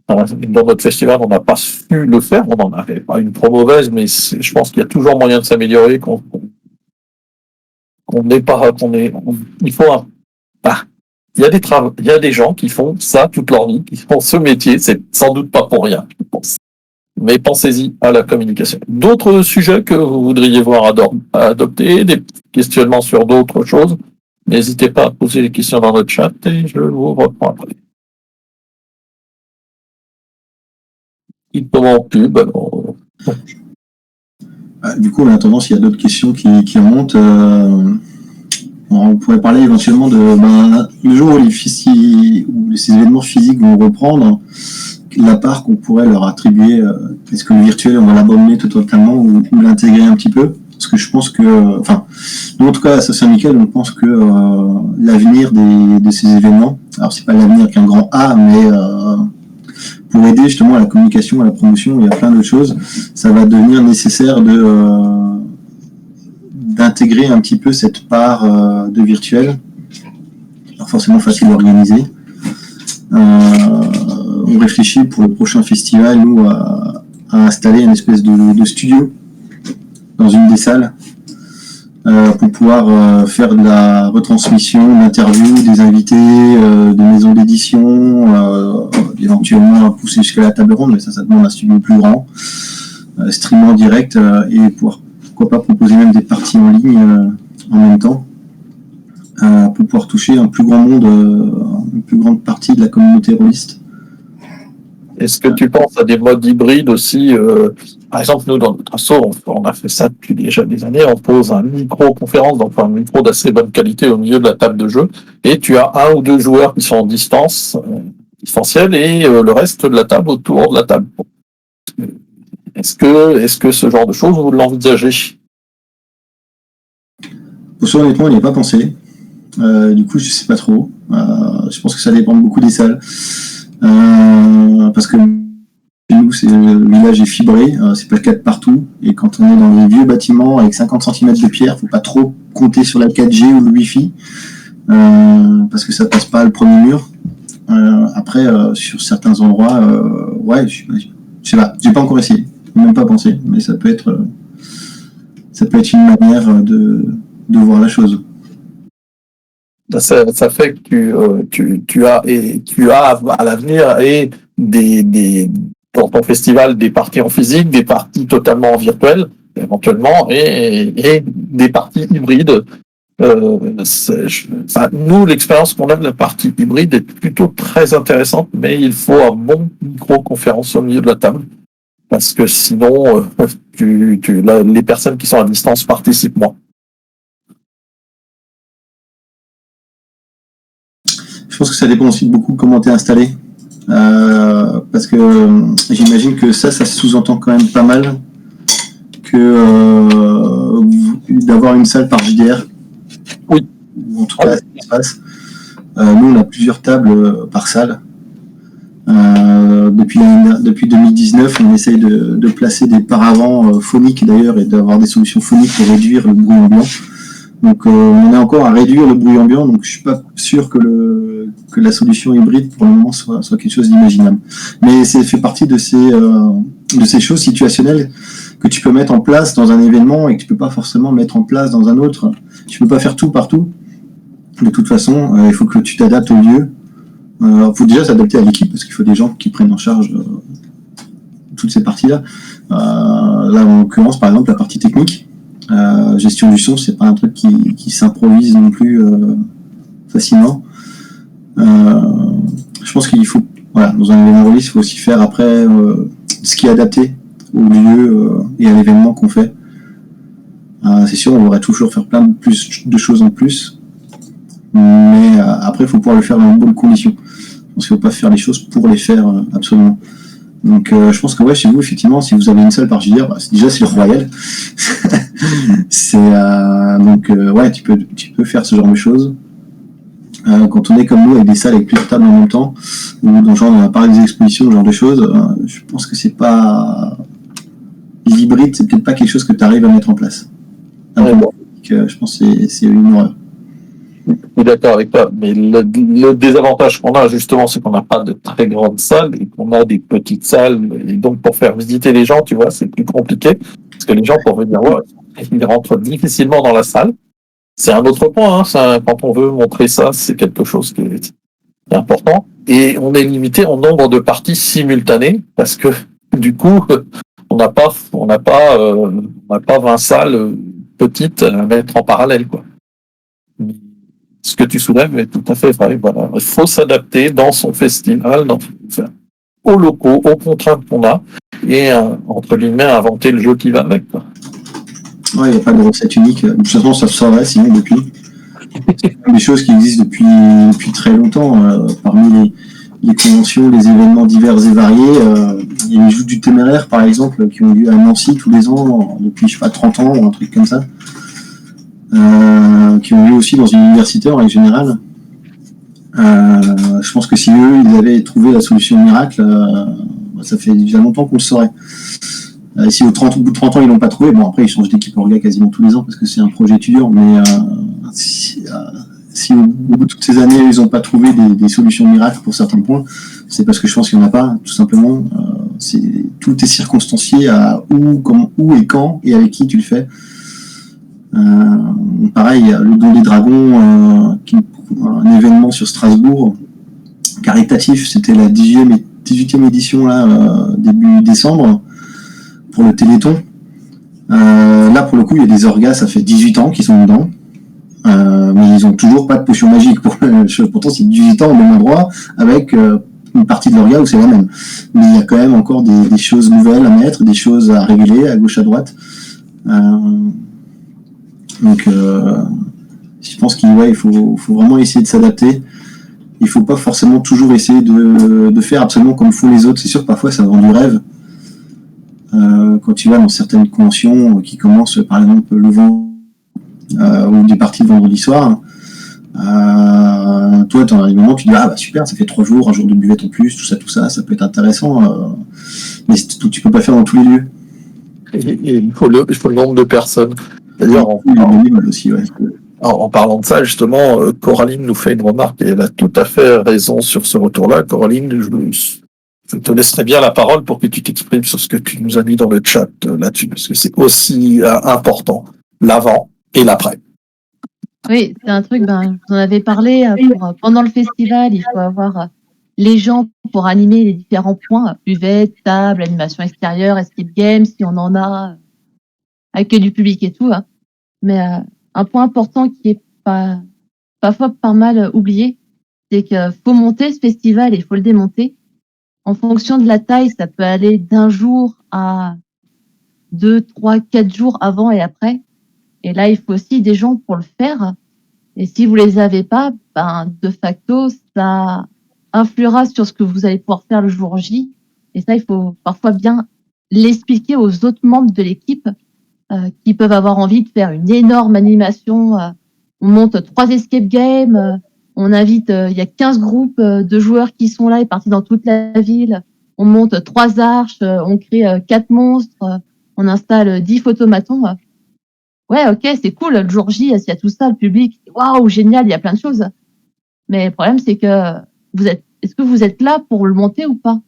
Dans notre festival, on n'a pas su le faire. On n'en avait pas une trop mauvaise, mais je pense qu'il y a toujours moyen de s'améliorer, il faut il y a des gens qui font ça toute leur vie, qui font ce métier, c'est sans doute pas pour rien, je pense. Mais pensez-y à la communication. D'autres sujets que vous voudriez voir adopter, des questionnements sur d'autres choses, n'hésitez pas à poser les questions dans notre chat et je vous reprends après. Il commence pub, alors... Du coup, en attendant, s'il y a d'autres questions qui remontent, on pourrait parler éventuellement de le jour où ces événements physiques vont reprendre, la part qu'on pourrait leur attribuer. Est-ce que le virtuel, on va l'abandonner totalement ou l'intégrer un petit peu? Parce que je pense que, nous en tout cas, à Association Michael, on pense que l'avenir de ces événements, alors c'est pas l'avenir avec un grand A, mais pour aider justement à la communication, à la promotion, il y a plein d'autres choses, ça va devenir nécessaire d'intégrer un petit peu cette part de virtuel, pas forcément facile à organiser. On réfléchit pour le prochain festival, nous, à installer une espèce de studio dans une des salles pour pouvoir faire de la retransmission, d'interviews, des invités, de maisons d'édition, éventuellement pousser jusqu'à la table ronde, mais ça demande un studio plus grand, streaming en direct et pourquoi pas proposer même des parties en ligne en même temps pour pouvoir toucher un plus grand monde, une plus grande partie de la communauté rôliste. Est-ce que tu penses à des modes hybrides aussi par exemple, nous, dans notre asso, on a fait ça depuis déjà des années, on pose un micro-conférence, donc un micro d'assez bonne qualité au milieu de la table de jeu, et tu as un ou deux joueurs qui sont en distanciel, et le reste de la table autour de la table. Est-ce que ce genre de choses, vous l'envisagez? Pour ça, honnêtement, il n'y a pas pensé. Du coup, je sais pas trop. Je pense que ça dépend beaucoup des salles. Parce que nous, le village est fibré, c'est pas le cas de partout. Et quand on est dans les vieux bâtiments avec 50 cm de pierre, faut pas trop compter sur la 4G ou le Wi-Fi. Parce que ça passe pas le premier mur. Après, sur certains endroits, ouais, je sais pas, j'ai pas encore essayé, même pas pensé, mais ça peut être une manière de voir la chose. Ça fait que tu as à l'avenir et dans ton festival des parties en physique, des parties totalement virtuelles éventuellement et des parties hybrides. Nous, l'expérience qu'on a de la partie hybride est plutôt très intéressante, mais il faut un bon micro-conférence au milieu de la table, parce que sinon, les personnes qui sont à distance participent moins. Je pense que ça dépend aussi beaucoup de comment tu es installé, parce que j'imagine que ça sous-entend quand même pas mal que d'avoir une salle par JDR. Oui. En tout cas, ça se passe. Nous, on a plusieurs tables par salle. Depuis 2019, on essaye de placer des paravents phoniques d'ailleurs et d'avoir des solutions phoniques pour réduire le bruit ambiant. Donc, on est encore à réduire le bruit ambiant. Donc, je suis pas sûr que la solution hybride pour le moment soit quelque chose d'imaginable. Mais c'est fait partie de ces choses situationnelles que tu peux mettre en place dans un événement et que tu peux pas forcément mettre en place dans un autre. Tu peux pas faire tout partout. de toute façon, il faut que tu t'adaptes au lieu. Il faut déjà s'adapter à l'équipe parce qu'il faut des gens qui prennent en charge toutes ces parties-là. Là, en l'occurrence, par exemple, la partie technique, gestion du son, c'est pas un truc qui s'improvise non plus facilement. Je pense qu'il faut, voilà, dans un événement release, il faut aussi faire après ce qui est adapté au lieu et à l'événement qu'on fait. C'est sûr, on devrait toujours faire plein de choses en plus, mais après, il faut pouvoir le faire dans de bonnes conditions. Je pense qu'il ne faut pas faire les choses pour les faire absolument. Donc, je pense que ouais, chez vous, effectivement, si vous avez une salle par JDR, déjà c'est le royal. Ouais, tu peux faire ce genre de choses. Quand on est comme nous avec des salles avec plusieurs tables en même temps, ou dans genre on a parlé des expositions, ce genre de choses, je pense que c'est pas l'hybride, c'est peut-être pas quelque chose que tu arrives à mettre en place. Je pense que c'est une horreur. Je suis d'accord avec toi, mais le désavantage qu'on a justement, c'est qu'on n'a pas de très grandes salles et qu'on a des petites salles. Et donc pour faire visiter les gens, tu vois, c'est plus compliqué parce que les gens pour venir voir, ils rentrent difficilement dans la salle. C'est un autre point, hein, quand on veut montrer ça, c'est quelque chose qui est important. Et on est limité en nombre de parties simultanées parce que du coup, on n'a pas 20 salles petites à mettre en parallèle, quoi. Ce que tu soulèves est tout à fait vrai. Voilà. Il faut s'adapter dans son festival, aux locaux, aux contraintes qu'on a, et entre guillemets inventer le jeu qui va avec, quoi. Ouais, il n'y a pas de recette unique. De toute façon, ça se saurait sinon depuis. C'est des choses qui existent depuis très longtemps. Parmi les conventions, les événements divers et variés, il y a les Joutes du Téméraire, par exemple, qui ont lieu à Nancy tous les ans, depuis, je sais pas, 30 ans ou un truc comme ça. Qui ont lieu aussi dans une université en règle générale. Je pense que si eux, ils avaient trouvé la solution miracle, ça fait déjà longtemps qu'on le saurait. Si au bout de 30 ans, ils l'ont pas trouvé, bon, après, ils changent d'équipe orga quasiment tous les ans parce que c'est un projet étudiant, mais si au bout de toutes ces années, ils n'ont pas trouvé des solutions miracles pour certains points, c'est parce que je pense qu'il n'y en a pas, tout simplement. Tout est circonstancié à où et quand et avec qui tu le fais. Pareil, le Don des Dragons, un événement sur Strasbourg, caritatif, c'était la 18e édition là, début décembre, pour le Téléthon. Là, pour le coup, il y a des orgas, ça fait 18 ans qu'ils sont dedans, mais ils ont toujours pas de potion magique. Pourtant, c'est 18 ans au même endroit, avec une partie de l'orga où c'est la même. Mais il y a quand même encore des choses nouvelles à mettre, des choses à régler à gauche, à droite. Donc, je pense qu'il faut vraiment essayer de s'adapter. Il faut pas forcément toujours essayer de faire absolument comme font les autres. C'est sûr que parfois ça vend du rêve. Quand tu vas dans certaines conventions qui commencent par exemple le vendredi ou des parties de vendredi soir, toi tu arrives un moment, tu dis super, ça fait 3 jours, un jour de buvette en plus, tout ça, ça peut être intéressant. Mais tu peux pas faire dans tous les lieux. Et il faut le nombre de personnes. D'ailleurs, en parlant de ça, justement, Coraline nous fait une remarque et elle a tout à fait raison sur ce retour-là. Coraline, je te laisserai bien la parole pour que tu t'exprimes sur ce que tu nous as mis dans le chat là-dessus, parce que c'est aussi important, l'avant et l'après. Oui, c'est un truc, je vous en avais parlé, pendant le festival, il faut avoir les gens pour animer les différents points, buvette, table, animation extérieure, escape game, si on en a, accueil du public et tout. Mais un point important qui est parfois pas mal oublié, c'est qu'il faut monter ce festival et il faut le démonter. En fonction de la taille, ça peut aller d'un jour à 2, 3, 4 jours avant et après. Et là, il faut aussi des gens pour le faire. Et si vous les avez pas, de facto, ça influera sur ce que vous allez pouvoir faire le jour J. Et ça, il faut parfois bien l'expliquer aux autres membres de l'équipe qui peuvent avoir envie de faire une énorme animation. On monte 3 escape games, on invite, il y a 15 groupes de joueurs qui sont là et partis dans toute la ville. On monte 3 arches, on crée 4 monstres, on installe 10 photomatons. Ouais, ok, c'est cool, le jour J, s'il y a tout ça, le public, waouh, génial, il y a plein de choses. Mais le problème, c'est que est-ce que vous êtes là pour le monter ou pas?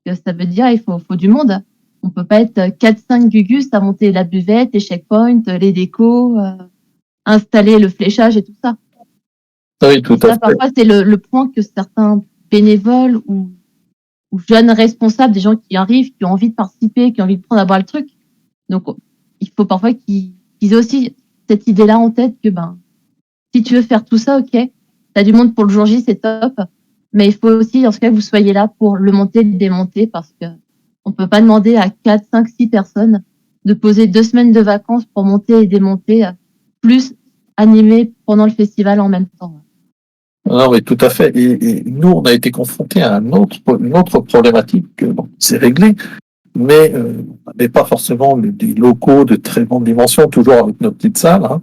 Parce que ça veut dire, il faut du monde. On peut pas être 4-5 gugus à monter la buvette, les checkpoints, les décos, installer le fléchage et tout ça. Oui, tout à Ça, fait. parfois, c'est le point que certains bénévoles ou jeunes responsables, des gens qui arrivent, qui ont envie de participer, qui ont envie de prendre à bras le truc. Donc, il faut parfois qu'ils aient aussi cette idée-là en tête que, si tu veux faire tout ça, ok, t'as du monde pour le jour J, c'est top. Mais il faut aussi, en ce cas, que vous soyez là pour le monter, le démonter, parce que on peut pas demander à 4, 5, 6 personnes de poser 2 semaines de vacances pour monter et démonter, plus animer pendant le festival en même temps. Non, mais tout à fait. Et nous, on a été confrontés à une autre problématique que c'est réglé, mais on n'avait pas forcément des locaux de très grande dimension, toujours avec nos petites salles. Hein.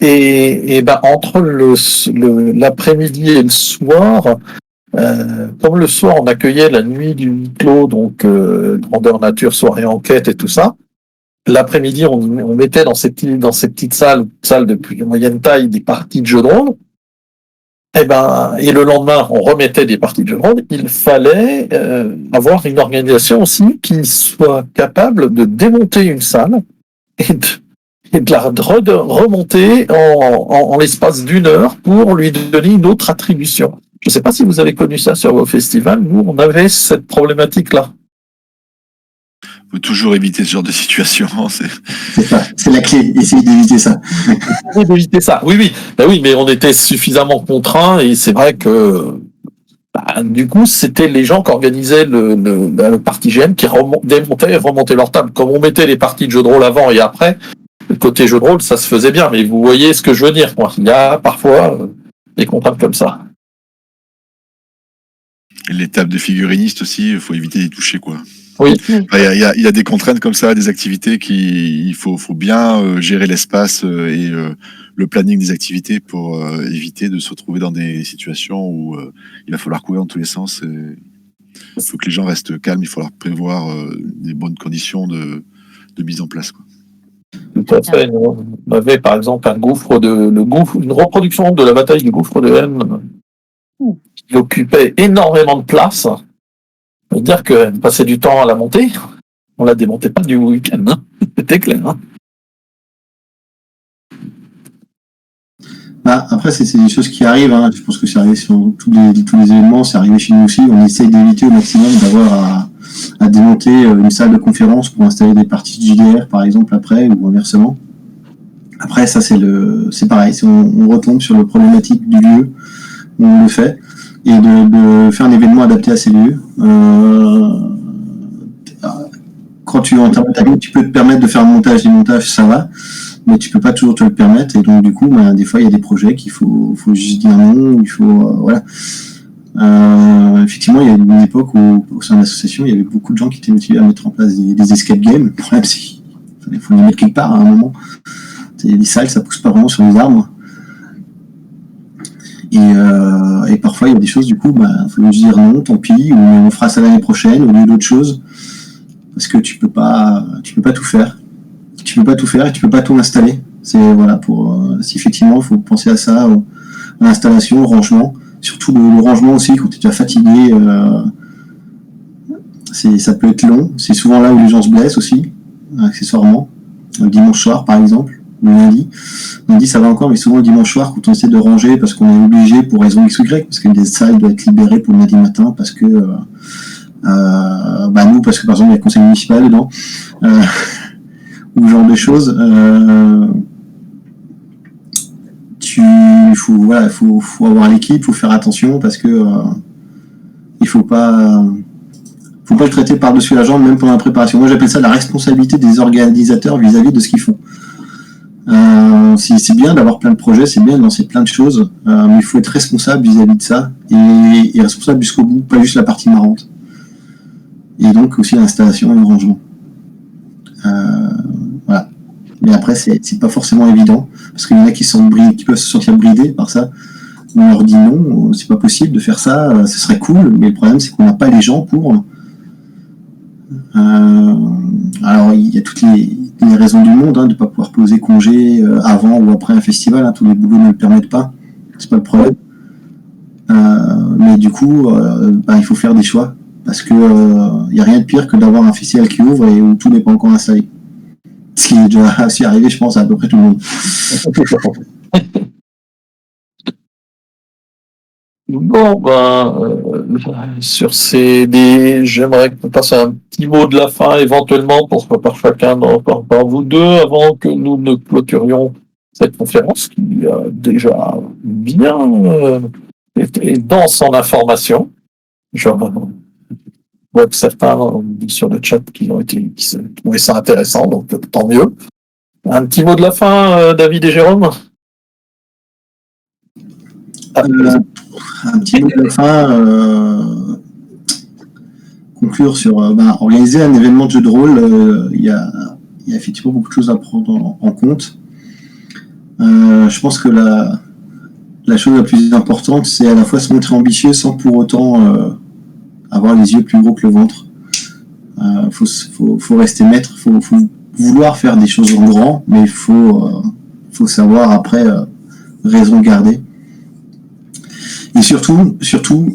Et entre l'après-midi et le soir, comme le soir on accueillait la nuit du huis clos, donc grandeur nature, soirée enquête et tout ça, l'après-midi on mettait dans ces petites salles de plus moyenne taille, des parties de jeux de rôle. Et le lendemain, on remettait des parties de jeux de rôle. Il fallait avoir une organisation aussi qui soit capable de démonter une salle et de la remonter en l'espace d'une heure pour lui donner une autre attribution. Je ne sais pas si vous avez connu ça sur vos festivals. Nous, on avait cette problématique-là. Il faut toujours éviter ce genre de situation. C'est ça, c'est la clé, essayer d'éviter ça. D'éviter ça, oui. Oui, mais on était suffisamment contraints et c'est vrai que du coup, c'était les gens qui organisaient le party GM qui démontaient et remontaient leur table. Comme on mettait les parties de jeux de rôle avant et après, le côté jeu de rôle, ça se faisait bien. Mais vous voyez ce que je veux dire, quoi. Il y a parfois des contraintes comme ça. Les tables de figurinistes aussi, il faut éviter d'y toucher, quoi. Oui. Il y a des contraintes comme ça, des activités il faut bien gérer l'espace et le planning des activités pour éviter de se retrouver dans des situations où il va falloir courir dans tous les sens. Il faut que les gens restent calmes, il faut leur prévoir des bonnes conditions de mise en place, quoi. Tout à fait. On avait par exemple une reproduction de la bataille du gouffre de Haine qui occupait énormément de place. C'est-à-dire qu'elle passait du temps à la monter. On la démontait pas du week-end. Hein. C'était clair. Hein. Après, c'est des choses qui arrivent. Hein. Je pense que c'est arrivé sur tous les événements. C'est arrivé chez nous aussi. On essaye d'éviter au maximum d'avoir à démonter une salle de conférence pour installer des parties de JDR, par exemple, après, ou inversement. Après, ça, c'est pareil. On retombe sur la problématique du lieu où on le fait et de faire un événement adapté à ces lieux. Quand tu enterres ta ligne, tu peux te permettre de faire un montage, des montages, ça va, mais tu peux pas toujours te le permettre. Et donc, du coup, des fois, il y a des projets qu'il faut juste dire non, il faut, voilà. Effectivement, il y a une époque où, au sein de l'association, il y avait beaucoup de gens qui étaient motivés à mettre en place des escape games. Le problème, c'est qu'il faut les mettre quelque part à un moment. Les salles, ça pousse pas vraiment sur les arbres. Et parfois, il y a des choses, du coup, faut juste dire non, tant pis, ou on fera ça l'année prochaine, au lieu d'autres choses. Parce que tu peux pas tout faire. Tu peux pas tout faire et tu peux pas tout installer. C'est, voilà, si effectivement, il faut penser à ça, à l'installation, au rangement. Surtout le rangement aussi, quand tu es déjà fatigué, ça peut être long. C'est souvent là où les gens se blessent aussi, accessoirement. Le dimanche soir, par exemple. Le lundi. Lundi, ça va encore, mais souvent le dimanche soir, quand on essaie de ranger parce qu'on est obligé pour raison X ou Y, parce que des salles doivent être libérées pour le lundi matin, parce que nous, parce que par exemple, il y a le conseil municipal dedans, ou ce genre de choses. Faut avoir l'équipe, faut faire attention, parce que il faut pas le traiter par-dessus la jambe, même pendant la préparation. Moi, j'appelle ça la responsabilité des organisateurs vis-à-vis de ce qu'ils font. C'est bien d'avoir plein de projets, c'est bien de lancer plein de choses, mais il faut être responsable vis-à-vis de ça, et responsable jusqu'au bout, pas juste la partie marrante. Et donc aussi l'installation et le rangement. Voilà. Mais après, c'est pas forcément évident, parce qu'il y en a qui peuvent se sentir bridés par ça. On leur dit non, c'est pas possible de faire ça, ce serait cool, mais le problème c'est qu'on n'a pas les gens pour. Alors il y a toutes les raisons du monde de ne pas pouvoir poser congé avant ou après un festival, tous les boulots ne le permettent pas, c'est pas le problème. Mais du coup, il faut faire des choix, parce que il n'y a rien de pire que d'avoir un festival qui ouvre et où tout n'est pas encore installé. Ce qui est déjà aussi arrivé, je pense, à peu près tout le monde. Bon, sur j'aimerais qu'on passe un petit mot de la fin éventuellement par chacun par vous deux avant que nous ne clôturions cette conférence qui a déjà bien été dense en information. Je vois que certains ont dit sur le chat qui se trouvaient ça intéressant, donc tant mieux. Un petit mot de la fin, David et Jérôme? Un petit mot de la fin, conclure sur organiser un événement de jeu de rôle, il y a effectivement beaucoup de choses à prendre en compte. Je pense que la chose la plus importante, c'est à la fois se montrer ambitieux sans pour autant avoir les yeux plus gros que le ventre. Faut rester maître, faut vouloir faire des choses en grand, mais il faut savoir après raison garder. Et surtout,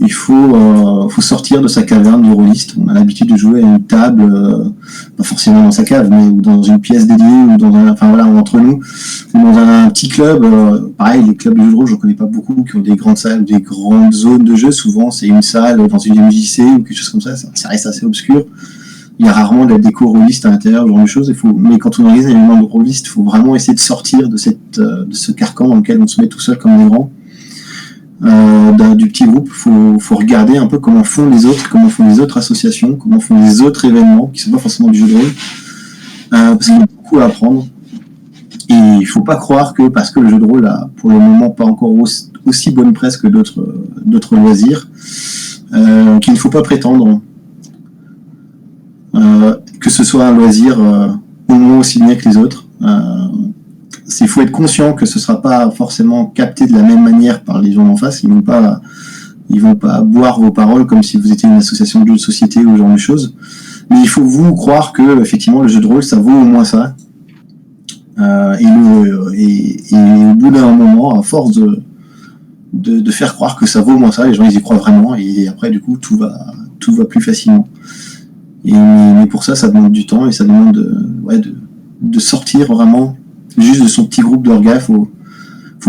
il faut sortir de sa caverne du rôliste. On a l'habitude de jouer à une table, pas forcément dans sa cave, mais ou dans une pièce dédiée, ou entre nous, ou dans un petit club. Pareil, les clubs de jeux de rôle, j'en connais pas beaucoup, qui ont des grandes salles, des grandes zones de jeu. Souvent, c'est une salle dans une MJC ou quelque chose comme ça. Ça reste assez obscur. Il y a rarement de la déco rôliste à l'intérieur, ce genre de choses. Mais quand on organise un événement de rôliste, il faut vraiment essayer de sortir de ce carcan dans lequel on se met tout seul comme des grands. Du petit groupe, faut regarder un peu comment font les autres associations, comment font les autres événements qui sont pas forcément du jeu de rôle, parce qu'il y a beaucoup à apprendre. Et il faut pas croire que parce que le jeu de rôle a pour le moment pas encore aussi bonne presse que d'autres loisirs, qu'il ne faut pas prétendre que ce soit un loisir au moins aussi bien que les autres. Il faut être conscient que ce ne sera pas forcément capté de la même manière par les gens en face. Ils vont pas boire vos paroles comme si vous étiez une association de jeux de société ou ce genre de choses. Mais il faut vous croire que effectivement le jeu de rôle ça vaut au moins ça. Et au bout d'un moment, à force de faire croire que ça vaut au moins ça, les gens ils y croient vraiment et après du coup tout va plus facilement. Mais pour ça demande du temps et ça demande de sortir vraiment juste de son petit groupe d'orgas. Faut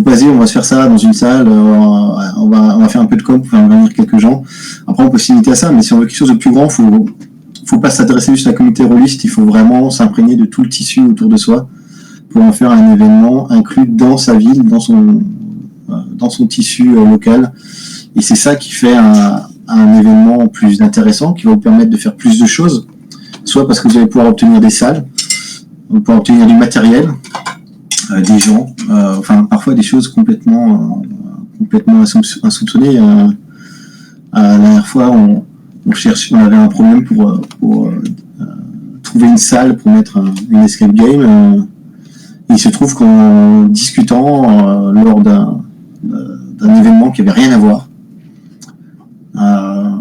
pas dire on va se faire ça dans une salle, on va faire un peu de com pour faire venir quelques gens. Après on peut s'y limiter à ça, mais si on veut quelque chose de plus grand, faut pas s'adresser juste à la communauté rôliste, il faut vraiment s'imprégner de tout le tissu autour de soi pour en faire un événement inclus dans sa ville, dans son tissu local. Et c'est ça qui fait un événement plus intéressant, qui va vous permettre de faire plus de choses, soit parce que vous allez pouvoir obtenir des salles, vous pouvoir obtenir du matériel, des gens, parfois des choses complètement insoupçonnées. La dernière fois, on avait un problème pour trouver une salle pour mettre une escape game. Il se trouve qu'en discutant lors d'un événement qui avait rien à voir,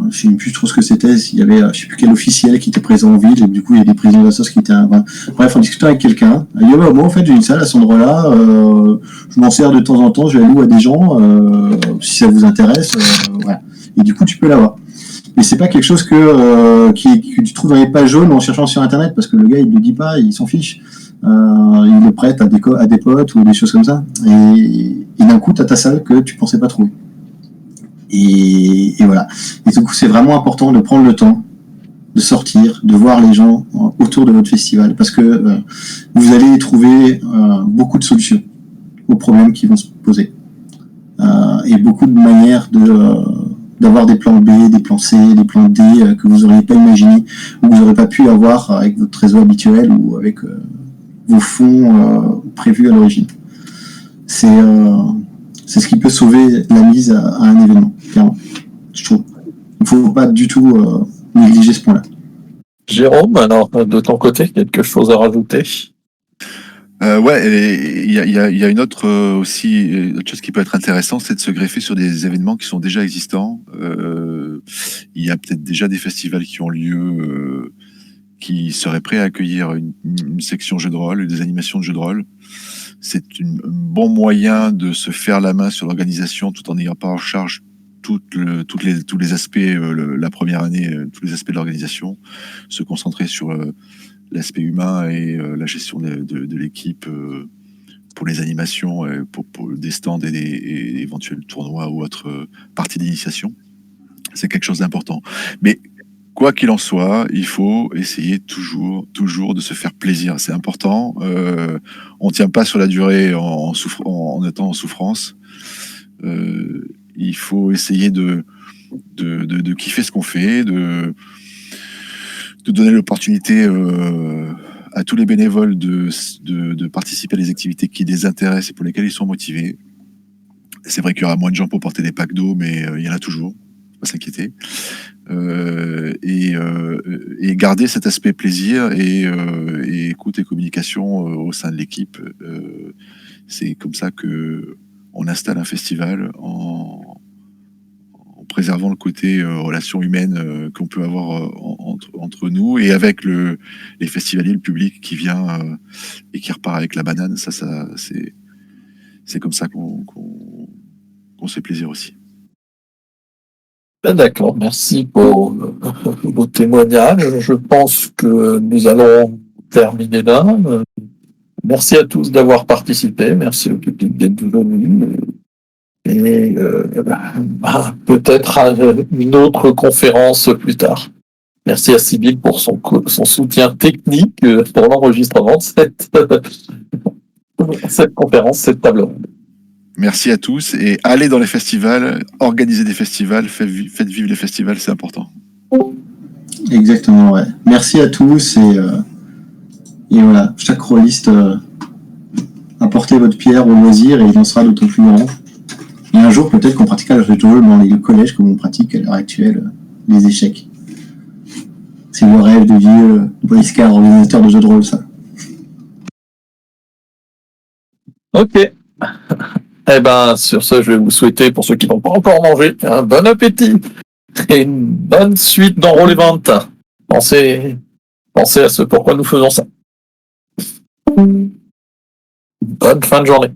je sais plus trop ce que c'était, s'il y avait je sais plus quel officiel qui était présent en ville et du coup il y a des présidents d'assos qui étaient bref, en discutant avec quelqu'un, il dit moi en fait j'ai une salle à cet endroit-là, je m'en sers de temps en temps, je la loue à des gens, si ça vous intéresse, voilà. Et du coup tu peux l'avoir. Mais c'est pas quelque chose que tu trouves dans les pages jaunes en cherchant sur internet, parce que le gars il ne le dit pas, il s'en fiche. Il le prête à des potes ou des choses comme ça, et d'un coup t'as ta salle que tu pensais pas trouver. Et voilà. Et du coup, c'est vraiment important de prendre le temps de sortir, de voir les gens autour de votre festival, parce que vous allez trouver beaucoup de solutions aux problèmes qui vont se poser, et beaucoup de manières d'avoir des plans B, des plans C, des plans D que vous n'auriez pas imaginé ou que vous n'aurez pas pu avoir avec votre réseau habituel ou avec vos fonds prévus à l'origine. C'est ce qui peut sauver la mise à un événement, clairement, je trouve. Il ne faut pas du tout négliger ce point-là. Jérôme, alors, de ton côté, quelque chose à rajouter? Il y a une autre autre chose qui peut être intéressant, c'est de se greffer sur des événements qui sont déjà existants. Il y a peut-être déjà des festivals qui ont lieu, qui seraient prêts à accueillir une section jeu de rôle, des animations de jeu de rôle. C'est un bon moyen de se faire la main sur l'organisation tout en n'ayant pas en charge tous les aspects, la première année, tous les aspects de l'organisation, se concentrer sur l'aspect humain et la gestion de l'équipe pour les animations, pour des stands et des éventuels tournois ou autres parties d'initiation. C'est quelque chose d'important. Mais quoi qu'il en soit, il faut essayer toujours de se faire plaisir. C'est important. On tient pas sur la durée en étant en souffrance. Il faut essayer de kiffer ce qu'on fait, de donner l'opportunité à tous les bénévoles de participer à des activités qui les intéressent et pour lesquelles ils sont motivés. C'est vrai qu'il y aura moins de gens pour porter des packs d'eau, mais il y en a toujours, faut pas s'inquiéter. Et garder cet aspect plaisir et écoute et communication au sein de l'équipe. C'est comme ça que on installe un festival en préservant le côté relation humaine qu'on peut avoir entre nous et avec les festivaliers, le public qui vient et qui repart avec la banane. Ça c'est comme ça qu'on se fait plaisir aussi. Ben d'accord, merci pour vos témoignages. Je pense que nous allons terminer là. Merci à tous d'avoir participé. Merci au public d'être venu. Et peut-être à une autre conférence plus tard. Merci à Sybille pour son soutien technique pour l'enregistrement de cette conférence, cette table ronde. Merci à tous et allez dans les festivals, organisez des festivals, faites vivre les festivals, c'est important. Exactement, ouais. Merci à tous et voilà, chaque rôliste apportez votre pierre au loisir et il en sera d'autant plus grand. Et un jour, peut-être qu'on pratiquera le jeu de rôle dans les collèges comme on pratique à l'heure actuelle les échecs. C'est le rêve de vieux briscards organisateurs de jeux de rôle, ça. Ok. Eh ben, sur ce, je vais vous souhaiter, pour ceux qui n'ont pas encore mangé, un bon appétit et une bonne suite dans Roll20. Pensez à ce pourquoi nous faisons ça. Bonne fin de journée.